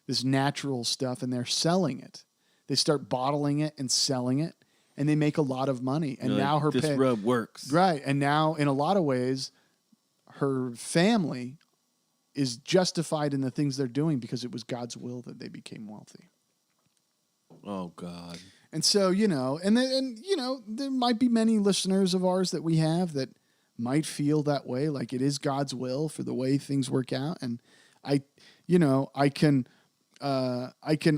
this natural stuff, and they're selling it. They start bottling it and selling it, and they make a lot of money. And now her this rub works. Right. And now, in a lot of ways, her family is justified in the things they're doing because it was God's will that they became wealthy. Oh, God. And so, there might be many listeners of ours that we have that might feel that way, like it is God's will for the way things work out. And I can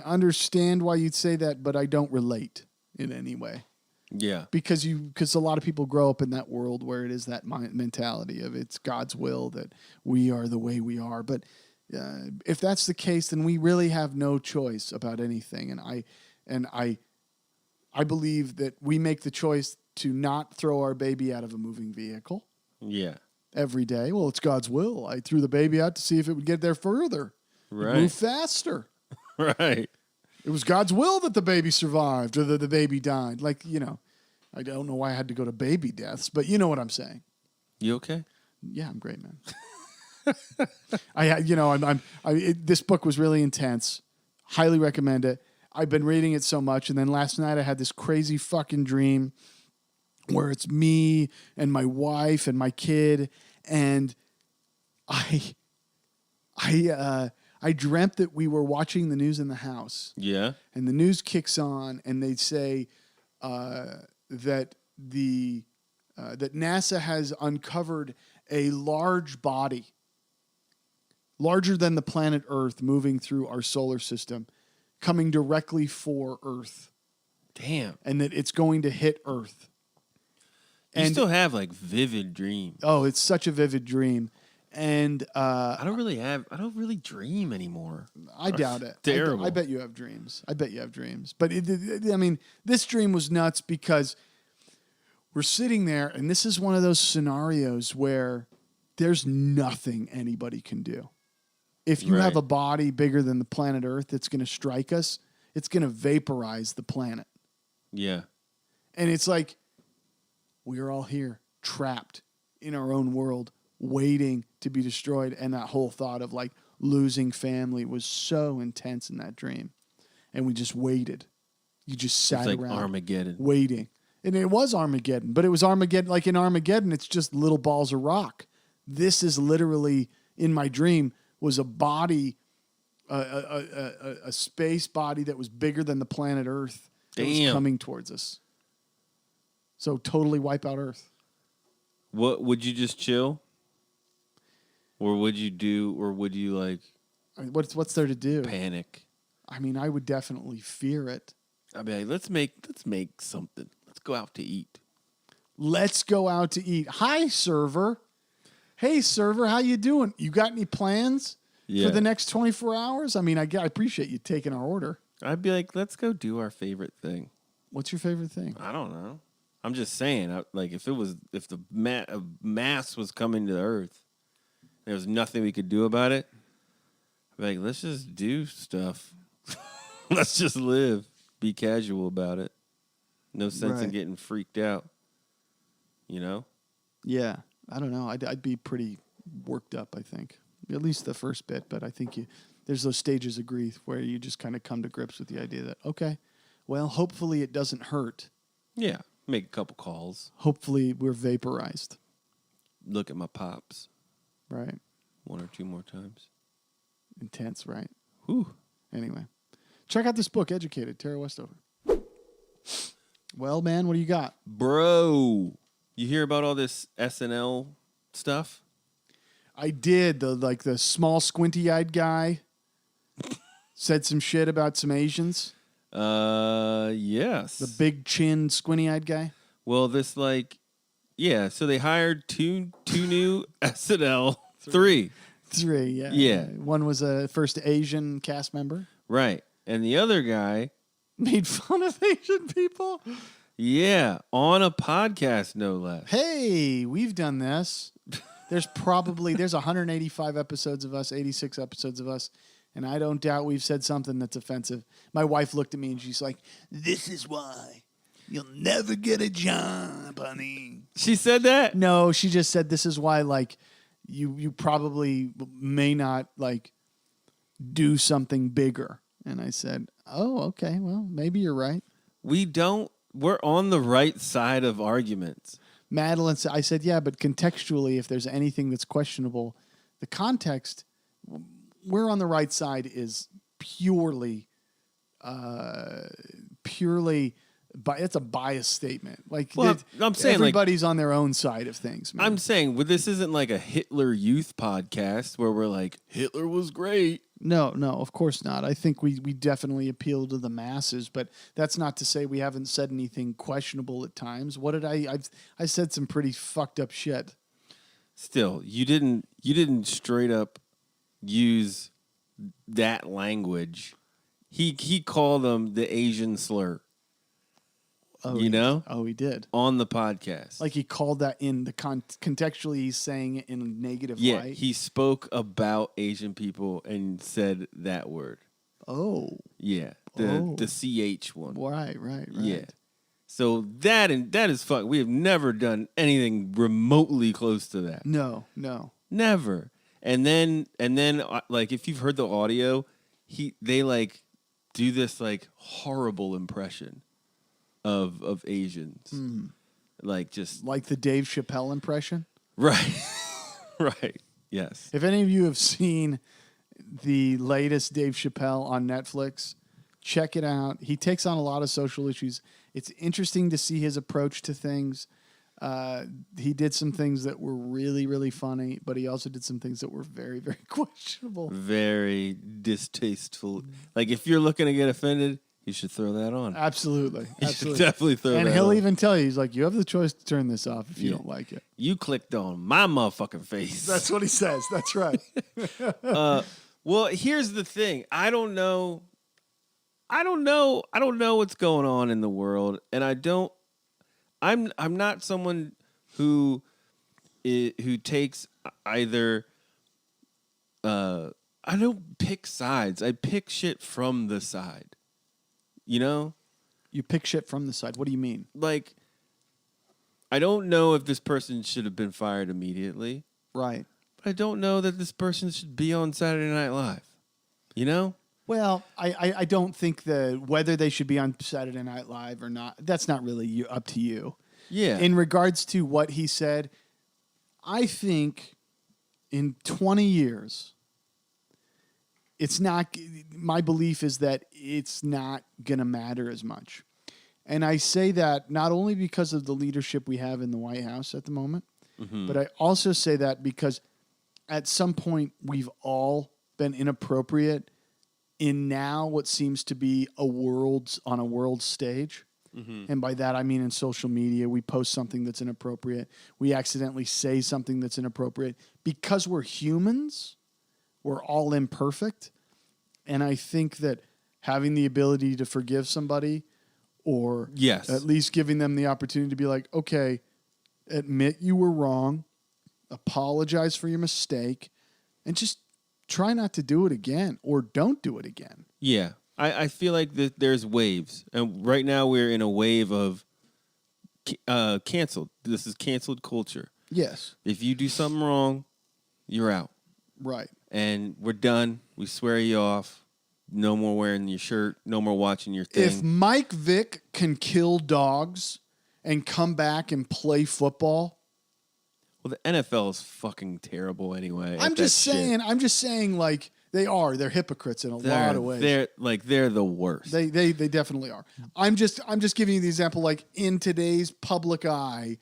understand why you'd say that, but I don't relate in any way. Yeah. Because a lot of people grow up in that world where it is that mentality of it's God's will that we are the way we are. But if that's the case, then we really have no choice about anything. And I believe that we make the choice to not throw our baby out of a moving vehicle. Yeah. Every day. Well, it's God's will. I threw the baby out to see if it would get there further. Right. Move faster. Right. It was God's will that the baby survived or that the baby died. I don't know why I had to go to baby deaths, but you know what I'm saying. You okay? Yeah, I'm great, man. This book was really intense. Highly recommend it. I've been reading it so much, and then last night I had this crazy fucking dream where it's me and my wife and my kid, and I dreamt that we were watching the news in the house. Yeah. And the news kicks on, and they say that NASA has uncovered a large body, larger than the planet Earth, moving through our solar system, coming directly for Earth. Damn. And that it's going to hit Earth. You still have vivid dreams. Oh, it's such a vivid dream. And I don't really dream anymore. I doubt it. Terrible. I bet you have dreams. But this dream was nuts because we're sitting there, and this is one of those scenarios where there's nothing anybody can do. If you have a body bigger than the planet Earth that's going to strike us, it's going to vaporize the planet. Yeah. And it's like we're all here, trapped in our own world, waiting to be destroyed. And that whole thought of losing family was so intense in that dream. And we just waited. You just sat around. Armageddon. Waiting. And it was Armageddon, but it was Armageddon. Like in Armageddon, it's just little balls of rock. This is literally, in my dream, was a body, a space body that was bigger than the planet Earth that was coming towards us. So totally wipe out Earth. What would you just chill? Or would you do, or would you what's there to do? Panic. I would definitely fear it. I'd be like, let's make something. Let's go out to eat. Let's go out to eat. Hi, server. Hey, server, how you doing? You got any plans for the next 24 hours? I appreciate you taking our order. I'd be like, let's go do our favorite thing. What's your favorite thing? I don't know. I'm just saying, if the mass was coming to the Earth, there was nothing we could do about it. I'd be like, let's just do stuff. Let's just live. Be casual about it. No sense in getting freaked out. You know? Yeah. I don't know. I'd be pretty worked up, I think. At least the first bit, but I think there's those stages of grief where you just kind of come to grips with the idea that, okay, well, hopefully it doesn't hurt. Yeah. Make a couple calls. Hopefully we're vaporized. Look at my pops. Right. 1 or 2 more times. Intense, right? Whew. Anyway, check out this book, Educated, Tara Westover. Well, man, what do you got? Bro, you hear about all this SNL stuff? I did. The small squinty-eyed guy said some shit about some Asians. Yes. The big chin, squinty-eyed guy. Well, this so they hired two new SNL, three. Three, yeah. Yeah. One was a first Asian cast member. Right. And the other guy, Made fun of Asian people. on a podcast, no less. Hey, we've done this. There's 185 episodes of us, 86 episodes of us, and I don't doubt we've said something that's offensive. My wife looked at me and she's like, "This is why you'll never get a job, honey." She said that? No, she just said this is why, like, you probably may not, like, do something bigger. And I said, "Oh, okay, well, maybe you're right." We're on the right side of arguments. Madeline said, I said, yeah, but contextually, if there's anything that's questionable, the context, we're on the right side is purely, it's a biased statement. Like, Well, I'm saying, everybody's on their own side of things, man. I'm saying, this isn't like a Hitler youth podcast where we're like, Hitler was great. No, of course not. I think we definitely appeal to the masses, but that's not to say we haven't said anything questionable at times. What did I said some pretty fucked up shit. Still, you didn't straight up use that language. He called them the Asian slur. Oh, you know? Oh, he did. On the podcast. Like he called that in the contextually, he's saying it in a negative light. He spoke about Asian people and said that word. Oh. Yeah. The CH one. Right. Yeah. So that is fuck. We have never done anything remotely close to that. No. Never. And then like if you've heard the audio, they like do this like horrible impression of Asians. Like just like the Dave Chappelle impression. Right. Right. Yes. If any of you have seen the latest Dave Chappelle on Netflix, check it out. He takes on a lot of social issues. It's interesting to see his approach to things. He did some things that were really, really funny, but he also did some things that were very, very questionable. Very distasteful. Like if you're looking to get offended, you should throw that on. Absolutely. You should definitely throw that on. And he'll even tell you, he's like, you have the choice to turn this off if you don't like it. You clicked on my motherfucking face. That's what he says. That's right. Well, here's the thing. I don't know what's going on in the world, and I'm not someone who takes either I don't pick sides. I pick shit from the side. You know? You pick shit from the side. What do you mean? Like, I don't know if this person should have been fired immediately. Right. But I don't know that this person should be on Saturday Night Live. You know? Well, I don't think whether they should be on Saturday Night Live or not, that's not really up to you. Yeah. In regards to what he said, I think in 20 years, my belief is that it's not going to matter as much. And I say that not only because of the leadership we have in the White House at the moment, but I also say that because at some point we've all been inappropriate in now what seems to be on a world stage. And by that, I mean in social media, we post something that's inappropriate. We accidentally say something that's inappropriate. Because we're humans, we're all imperfect. And I think that having the ability to forgive somebody or at least giving them the opportunity to be like, okay, admit you were wrong, apologize for your mistake, and just try not to do it again or don't do it again. Yeah. I feel like there's waves. And right now we're in a wave of canceled. This is canceled culture. Yes. If you do something wrong, you're out. Right. and we're done. We swear you off. No more wearing your shirt. No more watching your thing. If Mike Vick can kill dogs and come back and play football, well, the NFL is fucking terrible anyway. I'm just saying, like they're hypocrites in a lot of ways. They're the worst. They definitely are. I'm just giving you the example. Like in today's public eye,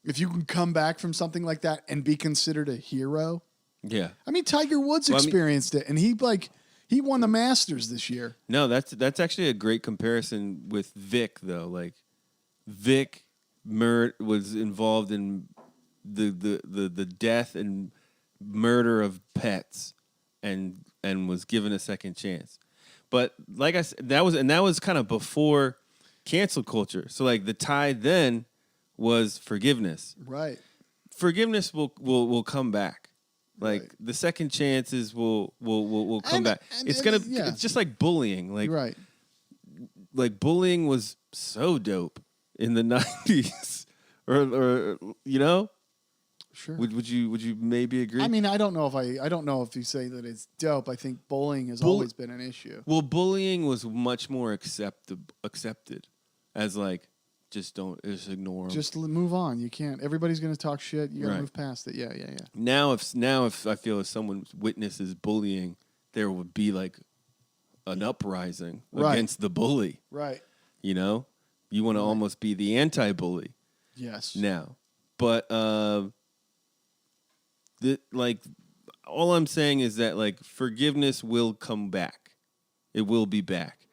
if you can come back from something like that and be considered a hero, yeah. I mean, Tiger Woods experienced it, and he won the Masters this year. No, that's actually a great comparison with Vic though. Like Vic was involved in the death and murder of pets, and was given a second chance. But like I said, that was kind of before cancel culture. So like the tide then was forgiveness. Right. Forgiveness will come back. Like Right. the second chances will come back. It's just like bullying. Like Right. like bullying was so dope in the 90s or you know. Sure. Would you maybe agree? I mean, I don't know if you say that it's dope. I think bullying has always been an issue. Well, bullying was much more accepted as like just ignore them. Just move on. You can't. Everybody's going to talk shit. You got to Right. move past it. Yeah. Now if I feel if someone witnesses bullying, there would be like an uprising Right. against the bully. Right. You know, you want to almost be the anti-bully Yes. now, but like all I'm saying is that like forgiveness will come back. It will be back.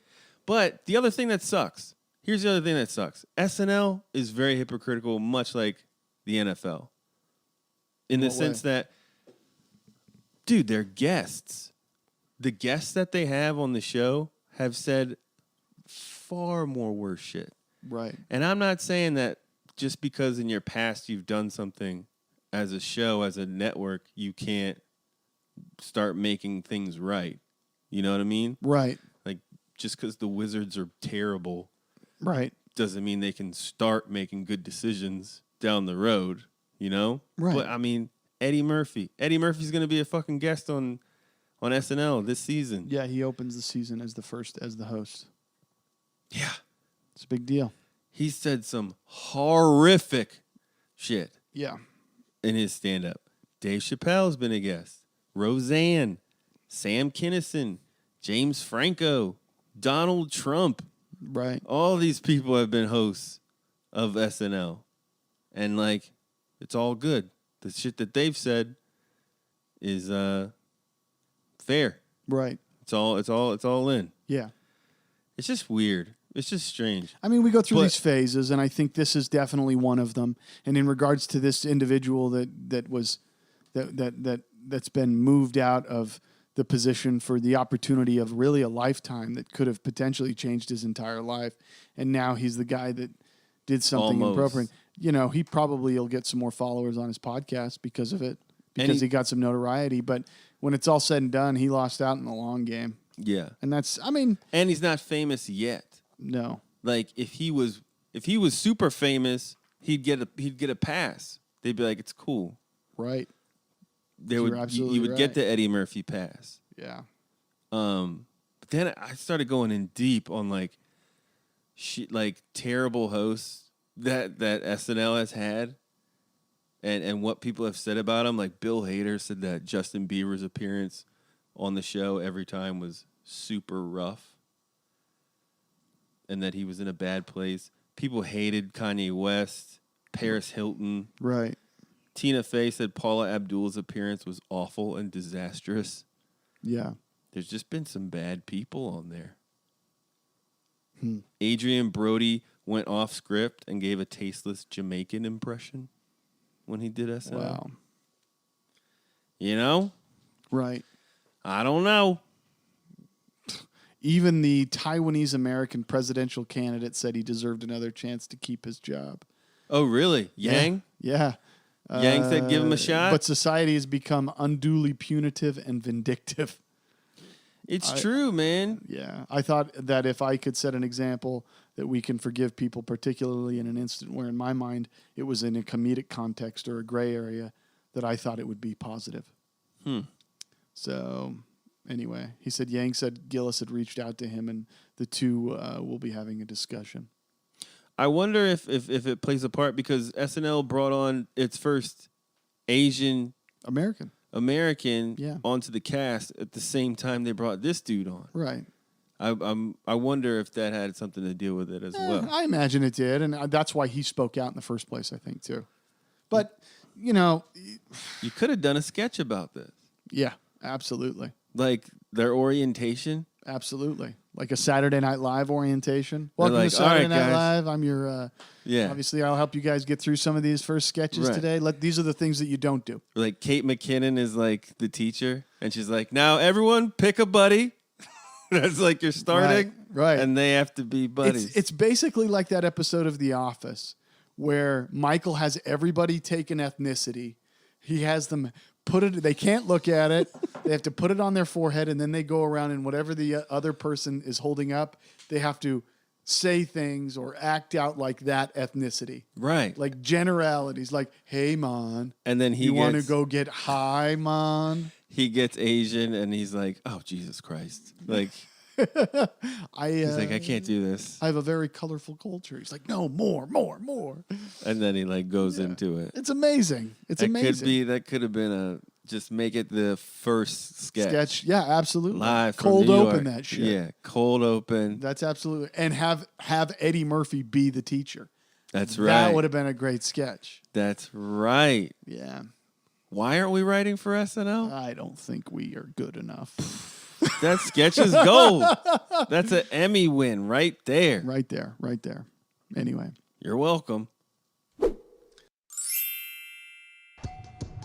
But the other thing that sucks. Here's the other thing that sucks. SNL is very hypocritical, much like the NFL. In the sense that, dude, they're guests. The guests that they have on the show have said far more worse shit. Right. And I'm not saying that just because in your past you've done something as a show, as a network, you can't start making things right. You know what I mean? Right. Like, just because the Wizards are terrible Right. doesn't mean they can start making good decisions down the road, you know? Right. But, I mean, Eddie Murphy's going to be a fucking guest on SNL this season. Yeah, he opens the season as the host. Yeah. It's a big deal. He said some horrific shit Yeah. in his stand-up. Dave Chappelle's been a guest. Roseanne, Sam Kinison, James Franco, Donald Trump. Right. All these people have been hosts of SNL. And, like, it's all good. The shit that they've said is fair. Right. It's all in. Yeah. It's just weird. It's just strange. I mean, we go through these phases, and I think this is definitely one of them. And in regards to this individual that's been moved out of the position for the opportunity of really a lifetime that could have potentially changed his entire life, and now he's the guy that did something inappropriate. You know, he probably will get some more followers on his podcast because of it, because he got some notoriety. But when it's all said and done, he lost out in the long game. Yeah. And that's, I mean, and he's not famous yet. No. Like if he was super famous, he'd get a pass. They'd be like, it's cool. Right. You would get the Eddie Murphy pass. Yeah. But then I started going in deep on like terrible hosts that SNL has had, and what people have said about him. Like Bill Hader said that Justin Bieber's appearance on the show every time was super rough, and that he was in a bad place. People hated Kanye West, Paris Hilton. Right. Tina Fey said Paula Abdul's appearance was awful and disastrous. Yeah. There's just been some bad people on there. Adrian Brody went off script and gave a tasteless Jamaican impression when he did SNL. Wow. You know? Right. I don't know. Even the Taiwanese American presidential candidate said he deserved another chance to keep his job. Oh, really? Yang? Yeah. Yang said give him a shot? But society has become unduly punitive and vindictive. It's true, man. Yeah. I thought that if I could set an example that we can forgive people, particularly in an instant where in my mind it was in a comedic context or a gray area, that I thought it would be positive. So anyway, he said Yang said Gillis had reached out to him, and the two will be having a discussion. I wonder if it plays a part because SNL brought on its first Asian American onto the cast at the same time they brought this dude on. Right. I wonder if that had something to do with it as well. I imagine it did, and that's why he spoke out in the first place, I think, too. But, you know... You could have done a sketch about this. Yeah, absolutely. Like their orientation. Absolutely. Like a Saturday Night Live orientation. Welcome like, to Saturday "All right, Night guys." Live. I'm your... Yeah. Obviously, I'll help you guys get through some of these first sketches Right. today. These are the things that you don't do. Like Kate McKinnon is like the teacher, and she's like, "Now everyone pick a buddy." That's like you're starting, Right. And they have to be buddies. It's basically like that episode of The Office where Michael has everybody take an ethnicity. He has them put it. They can't look at it. They have to put it on their forehead, and then they go around and whatever the other person is holding up, they have to say things or act out like that ethnicity. Right. Like generalities, like, "Hey, man." And then You want to go get high, man? He gets Asian, and he's like, "Oh, Jesus Christ!" Like He's he's like, "I can't do this." I have a very colorful culture. He's like, "No, more. And then he like goes into it. It's amazing. It's amazing. That could have been just make it the first sketch. Yeah, absolutely. Live from cold New open York. that shit. Yeah, cold open. That's absolutely. And have Eddie Murphy be the teacher. That's right. That would have been a great sketch. That's right. Yeah. Why aren't we writing for SNL? I don't think we are good enough. That sketch is gold. That's an Emmy win right there. Right there. Anyway. You're welcome.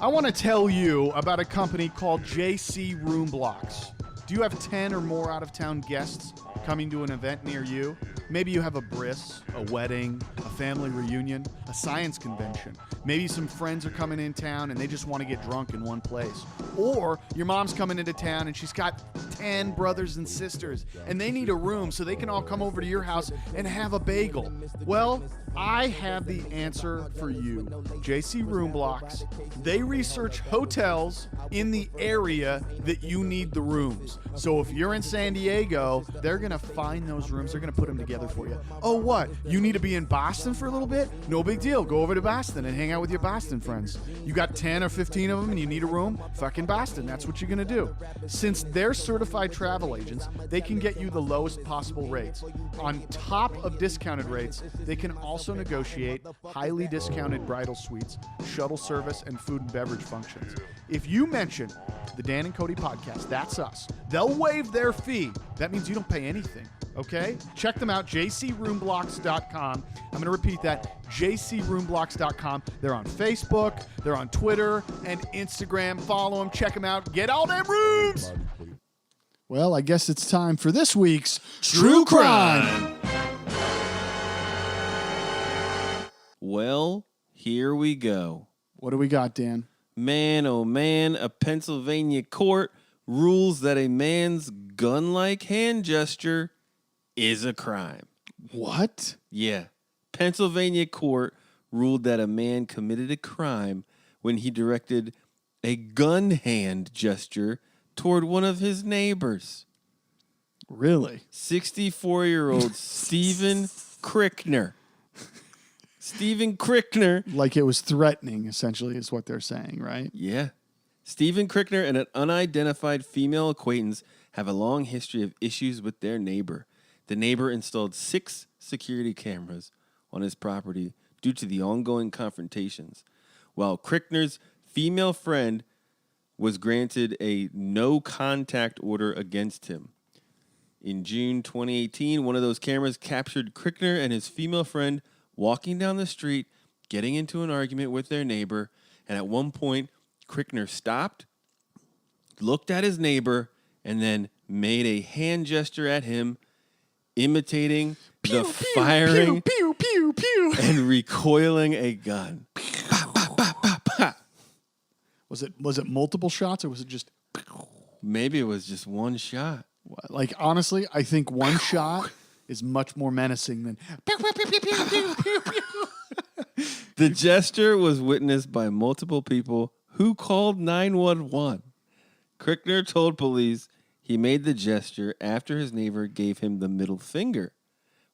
I want to tell you about a company called JC Room Blocks. Do you have 10 or more out-of-town guests coming to an event near you? Maybe you have a bris, a wedding, a family reunion, a science convention. Maybe some friends are coming in town and they just want to get drunk in one place. Or your mom's coming into town and she's got 10 brothers and sisters and they need a room so they can all come over to your house and have a bagel. Well, I have the answer for you. JC Room Blocks. They research hotels in the area that you need the rooms. So if you're in San Diego, they're going to find those rooms. They're going to put them together for you. Oh, what? You need to be in Boston for a little bit? No big deal. Go over to Boston and hang out with your Boston friends. You got 10 or 15 of them and you need a room? Fucking Boston. That's what you're going to do. Since they're certified travel agents, they can get you the lowest possible rates. On top of discounted rates, they can also negotiate highly discounted bridal suites, shuttle service, and food and beverage functions. If you mention the Dan and Kody podcast, that's us, they'll waive their fee. That means you don't pay anything, okay? Check them out, jcroomblocks.com. I'm going to repeat that, jcroomblocks.com. They're on Facebook, they're on Twitter and Instagram. Follow them, check them out, get all them rooms! Well, I guess it's time for this week's True Crime. Well, here we go. What do we got, Dan? Man, oh man, a Pennsylvania court rules that a man's gun-like hand gesture is a crime. What? Yeah. Pennsylvania court ruled that a man committed a crime when he directed a gun hand gesture toward one of his neighbors. Really? 64-year-old Stephen Crickner. Stephen Crickner. Like it was threatening, essentially, is what they're saying, right? Yeah. Stephen Crickner and an unidentified female acquaintance have a long history of issues with their neighbor. The neighbor installed 6 security cameras on his property due to the ongoing confrontations, while Crickner's female friend was granted a no-contact order against him. In June 2018, one of those cameras captured Crickner and his female friend walking down the street, getting into an argument with their neighbor, and at one point, Crickner stopped, looked at his neighbor, and then made a hand gesture at him, imitating the firing pew, pew, pew. and recoiling a gun. Was it multiple shots or was it just... Maybe it was just one shot. Like, honestly, I think one shot is much more menacing than... The gesture was witnessed by multiple people who called 911. Crickner told police he made the gesture after his neighbor gave him the middle finger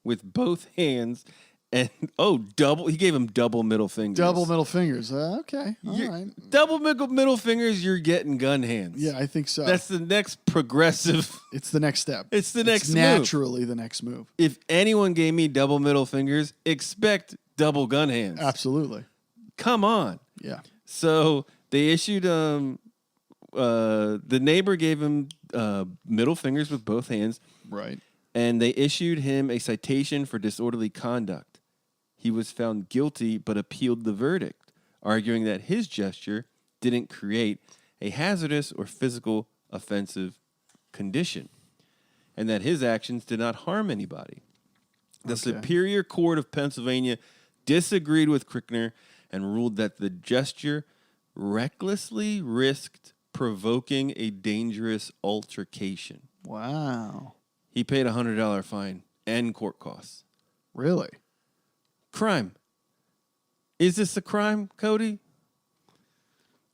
with both hands. And, he gave him double middle fingers. Double middle fingers. Okay. All right. Double middle fingers, you're getting gun hands. Yeah, I think so. That's the next progressive. It's the next step. It's the next move. Naturally the next move. If anyone gave me double middle fingers, expect double gun hands. Absolutely. Come on. Yeah. So they issued the neighbor gave him middle fingers with both hands. Right. And they issued him a citation for disorderly conduct. He was found guilty but appealed the verdict, arguing that his gesture didn't create a hazardous or physical offensive condition and that his actions did not harm anybody. The Superior Court of Pennsylvania disagreed with Crickner and ruled that the gesture recklessly risked provoking a dangerous altercation. Wow. He paid a $100 fine and court costs. Really? Crime. Is this a crime, Kody?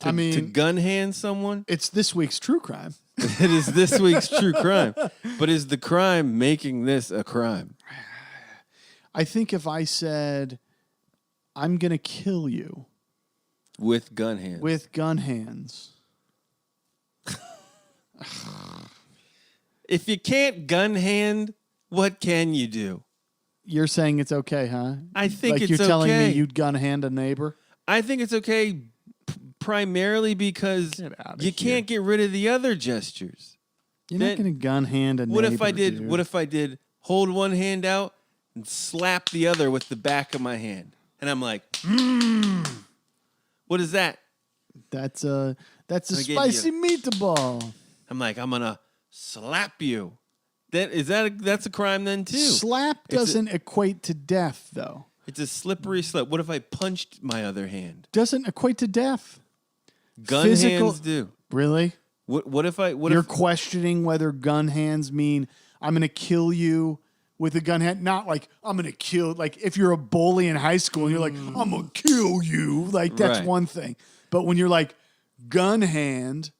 To gun hand someone? It's this week's true crime. It is this week's true crime. But is the crime making this a crime? I think if I said, I'm going to kill you. With gun hands. With gun hands. If you can't gun hand, what can you do? You're saying it's okay, huh? I think like it's you're telling okay. me you'd gun hand a neighbor? I think it's okay primarily because you can't get rid of the other gestures. You're not going to gun hand a neighbor. What if I did hold one hand out and slap the other with the back of my hand? And I'm like, what is that? That's a spicy meatball. I'm like, I'm gonna slap you. That's a crime then too. Slap doesn't equate to death, though. It's a slippery slope. What if I punched my other hand? Doesn't equate to death. Gun hands do. Really? What if you're questioning whether gun hands mean I'm going to kill you with a gun hand? Not like I'm going to kill. Like if you're a bully in high school and you're like I'm going to kill you. Like that's Right. one thing. But when you're like gun hand,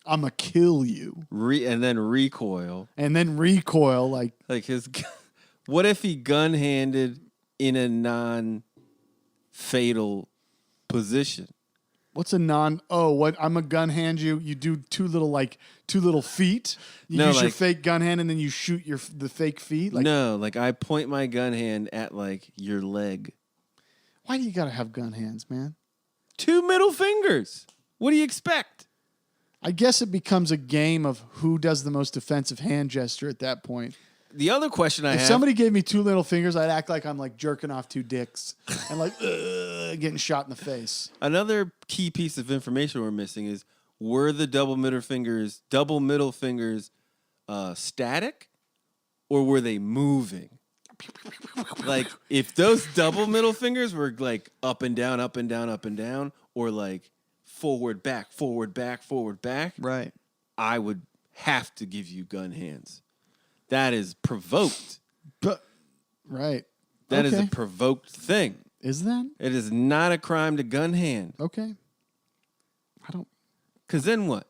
I'm going to kill you. And then recoil. Like his. What if he gun handed in a non-fatal position? what's a what I'm a gun hand you. You do two little feet. You use your fake gun hand and then you shoot the fake feet. Like I point my gun hand at like your leg. Why do you gotta have gun hands, man? 2 middle fingers. What do you expect? I guess it becomes a game of who does the most offensive hand gesture at that point. The other question I have... If somebody gave me 2 middle fingers, I'd act like I'm like jerking off 2 dicks and like getting shot in the face. Another key piece of information we're missing is, were the double middle fingers static or were they moving? Like if those double middle fingers were like up and down, up and down, up and down, or like forward, back, right, I would have to give you gun hands. That is provoked. But right. That is a provoked thing. Is that? It is not a crime to gun hand. Okay. I don't. Because then what?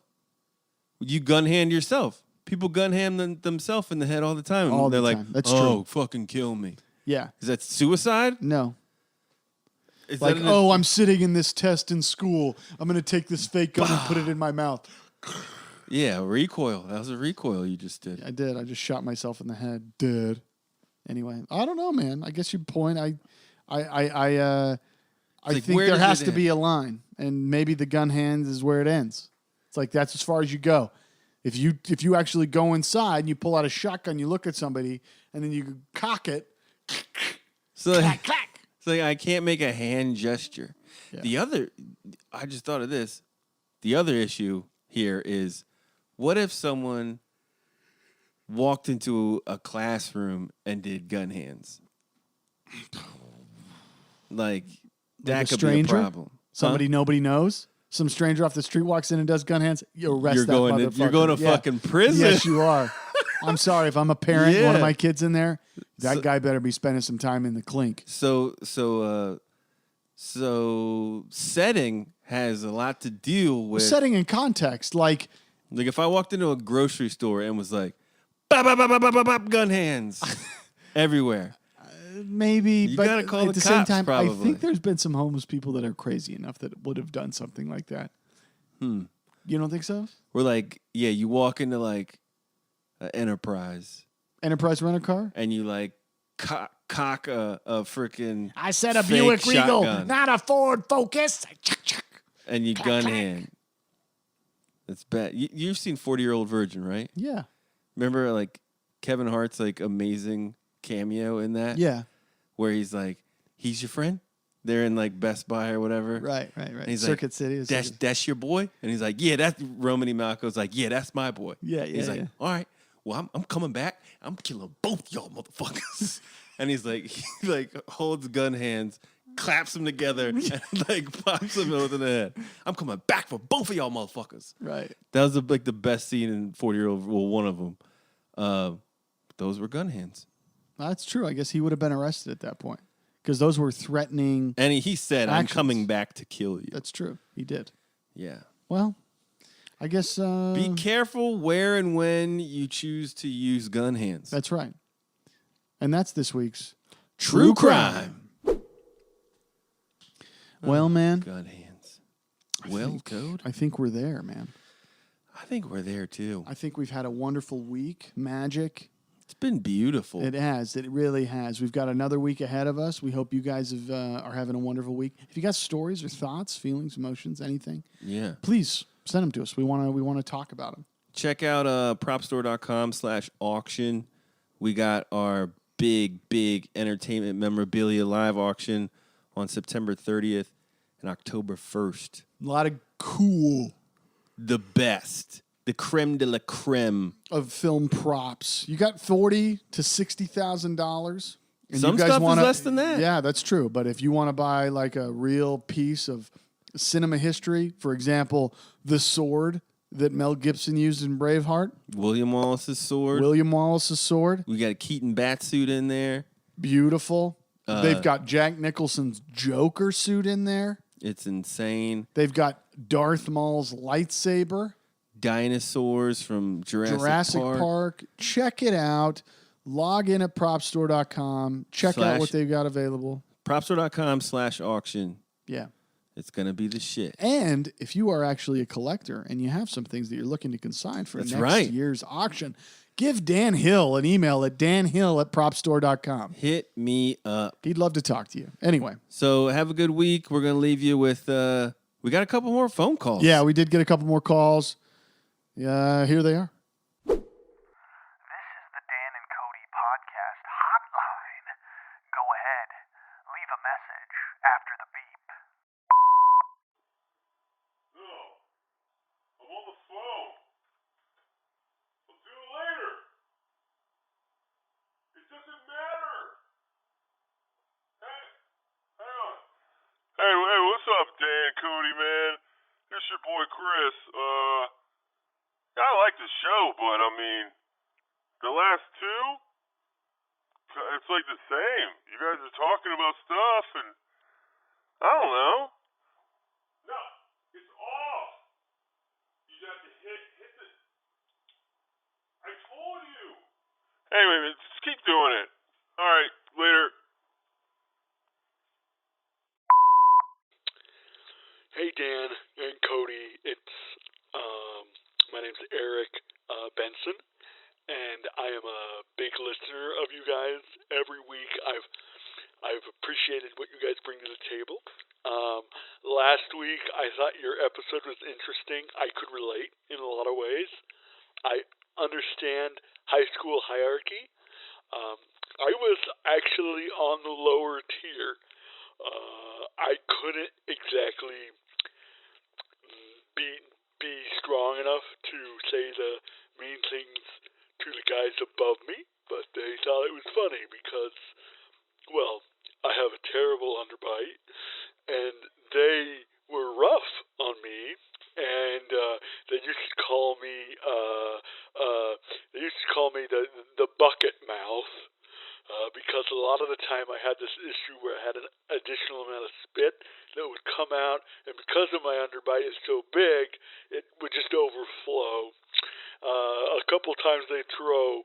You gun hand yourself. People gun hand themselves in the head all the time. All they're the like, time. That's oh, true. fucking kill me. Yeah. Is that suicide? No. Is like, that I'm sitting in this test in school. I'm going to take this fake gun and put it in my mouth. Yeah, recoil. That was a recoil you just did. I did. I just shot myself in the head. Dead. Anyway, I don't know, man. I guess your point. I think there has to be a line, and maybe the gun hands is where it ends. It's like that's as far as you go. If you actually go inside and you pull out a shotgun, you look at somebody, and then you cock it. So clack, clack. So I can't make a hand gesture. Yeah. I just thought of this. The other issue here is, what if someone walked into a classroom and did gun hands? Like that could be a problem. Somebody nobody knows. Some stranger off the street walks in and does gun hands. You arrest that motherfucker. You're going to fucking prison. Yes, you are. I'm sorry if I'm a parent. One of my kids in there. That guy better be spending some time in the clink. So setting has a lot to deal with. Setting in context, like Like if I walked into a grocery store and was like, bop, bop, bop, bop, bop, bop, gun hands everywhere. Maybe, Gotta but call at the the same cops, time, I probably. think there's been some homeless people that are crazy enough that would have done something like that. You don't think so? We're like, yeah, you walk into like an Enterprise Enterprise rent-a-car? and you like cock a freaking I said a fake Buick Regal, shotgun. not a Ford Focus. And you gun hand. That's bad. You've seen 40-Year-Old Virgin, right? Yeah. Remember like Kevin Hart's like amazing cameo in that? Yeah. Where he's like, he's your friend? They're in like Best Buy or whatever. Right. And he's Circuit like, City. that's your boy? And he's like, yeah, that's Romany Malco's like, yeah, that's my boy. Yeah, He's like, yeah. all right, well, I'm coming back. I'm killing both y'all motherfuckers. And he's like, he like holds gun hands, claps them together, and like pops them over the head. I'm coming back for both of y'all motherfuckers. Right. That was like the best scene in 40-Year-Old, well, one of them. Those were gun hands. That's true. I guess he would have been arrested at that point because those were threatening. And he said, I'm actions. coming back to kill you. That's true. He did. Yeah. Well, I guess. Be careful where and when you choose to use gun hands. That's right. And that's this week's True Crime. Well, man, Gun hands. Well, Code. I think we're there, man. I think we're there too. I think we've had a wonderful week. Magic. It's been beautiful. It has. It really has. We've got another week ahead of us. We hope you guys are having a wonderful week. If you got stories or thoughts, feelings, emotions, anything, Yeah. please send them to us. We want to talk about them. Check out propstore.com/auction. We got our big entertainment memorabilia live auction on September 30th and October 1st. A lot of cool The best. The creme de la creme. of film props. You got $40,000 to $60,000. Some stuff is less than that. Yeah, that's true. But if you want to buy like a real piece of cinema history, for example, the sword that Mel Gibson used in Braveheart, William Wallace's sword. William Wallace's sword, We got a Keaton Batsuit in there. beautiful. They've got Jack Nicholson's Joker suit in there. It's insane. They've got Darth Maul's lightsaber. Dinosaurs from Jurassic Park. Check it out. Log in at propstore.com. Check out what they've got available. Propstore.com/auction. Yeah. It's going to be the shit. And if you are actually a collector and you have some things that you're looking to consign for next year's auction, give Dan Hill an email at danhill@propstore.com. Hit me up. He'd love to talk to you. Anyway. So have a good week. We're going to leave you with, we got a couple more phone calls. Yeah, we did get a couple more calls. Yeah, here they are. This is the Dan and Kody podcast hotline. Go ahead, leave a message after the beep. No. I'm on the phone. I'll do it later. It doesn't matter. Hey, hang on. Hey, what's up, Dan, Kody, man? This your boy Chris. I like the show, but I mean, the last two, it's like the same. You guys are talking about stuff, and I don't know. No, it's off. You have to hit the. I told you. Anyway, man, just keep doing it. All right, later. Hey Dan and Kody, it's my name's Eric Benson, and I am a big listener of you guys. Every week, I've appreciated what you guys bring to the table. Last week, I thought your episode was interesting. I could relate in a lot of ways. I understand high school hierarchy. I was actually on the lower tier. I couldn't exactly be strong enough to say the mean things to the guys above me, but they thought it was funny because, well, I have a terrible underbite, and they were rough on me, and they used to call me the bucket mouth. because a lot of the time I had this issue where I had an additional amount of spit that would come out, and because of my underbite is so big, it would just overflow. A couple times they throw,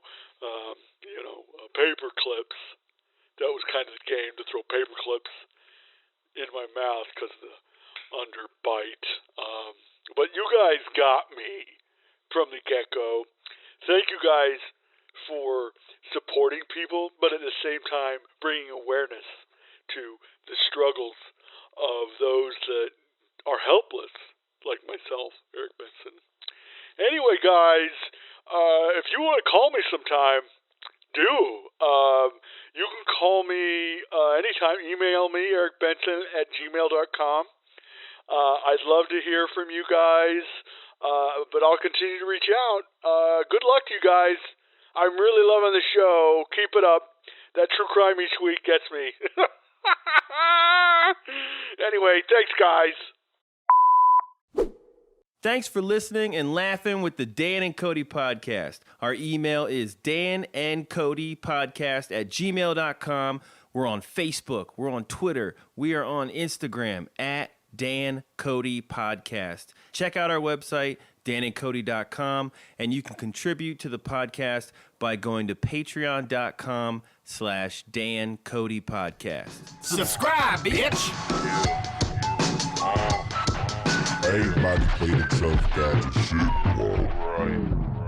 paper clips. That was kind of the game, to throw paper clips in my mouth because of the underbite. But you guys got me from the get-go. Thank you guys for supporting people, but at the same time bringing awareness to the struggles of those that are helpless, like myself, Eric Benson. Anyway, guys, if you want to call me sometime, do. You can call me anytime. Email me, ericbenson@gmail.com. I'd love to hear from you guys, but I'll continue to reach out. Good luck to you guys. I'm really loving the show. Keep it up. That true crime each week gets me. Anyway, thanks, guys. Thanks for listening and laughing with the Dan and Kody podcast. Our email is danandcodypodcast@gmail.com. We're on Facebook. We're on Twitter. We are on Instagram @Dan Kody Podcast. Check out our website, danandcody.com, and you can contribute to the podcast by going to patreon.com/Dan Kody Podcast. Subscribe, bitch! Everybody play themselves down to shit. Right.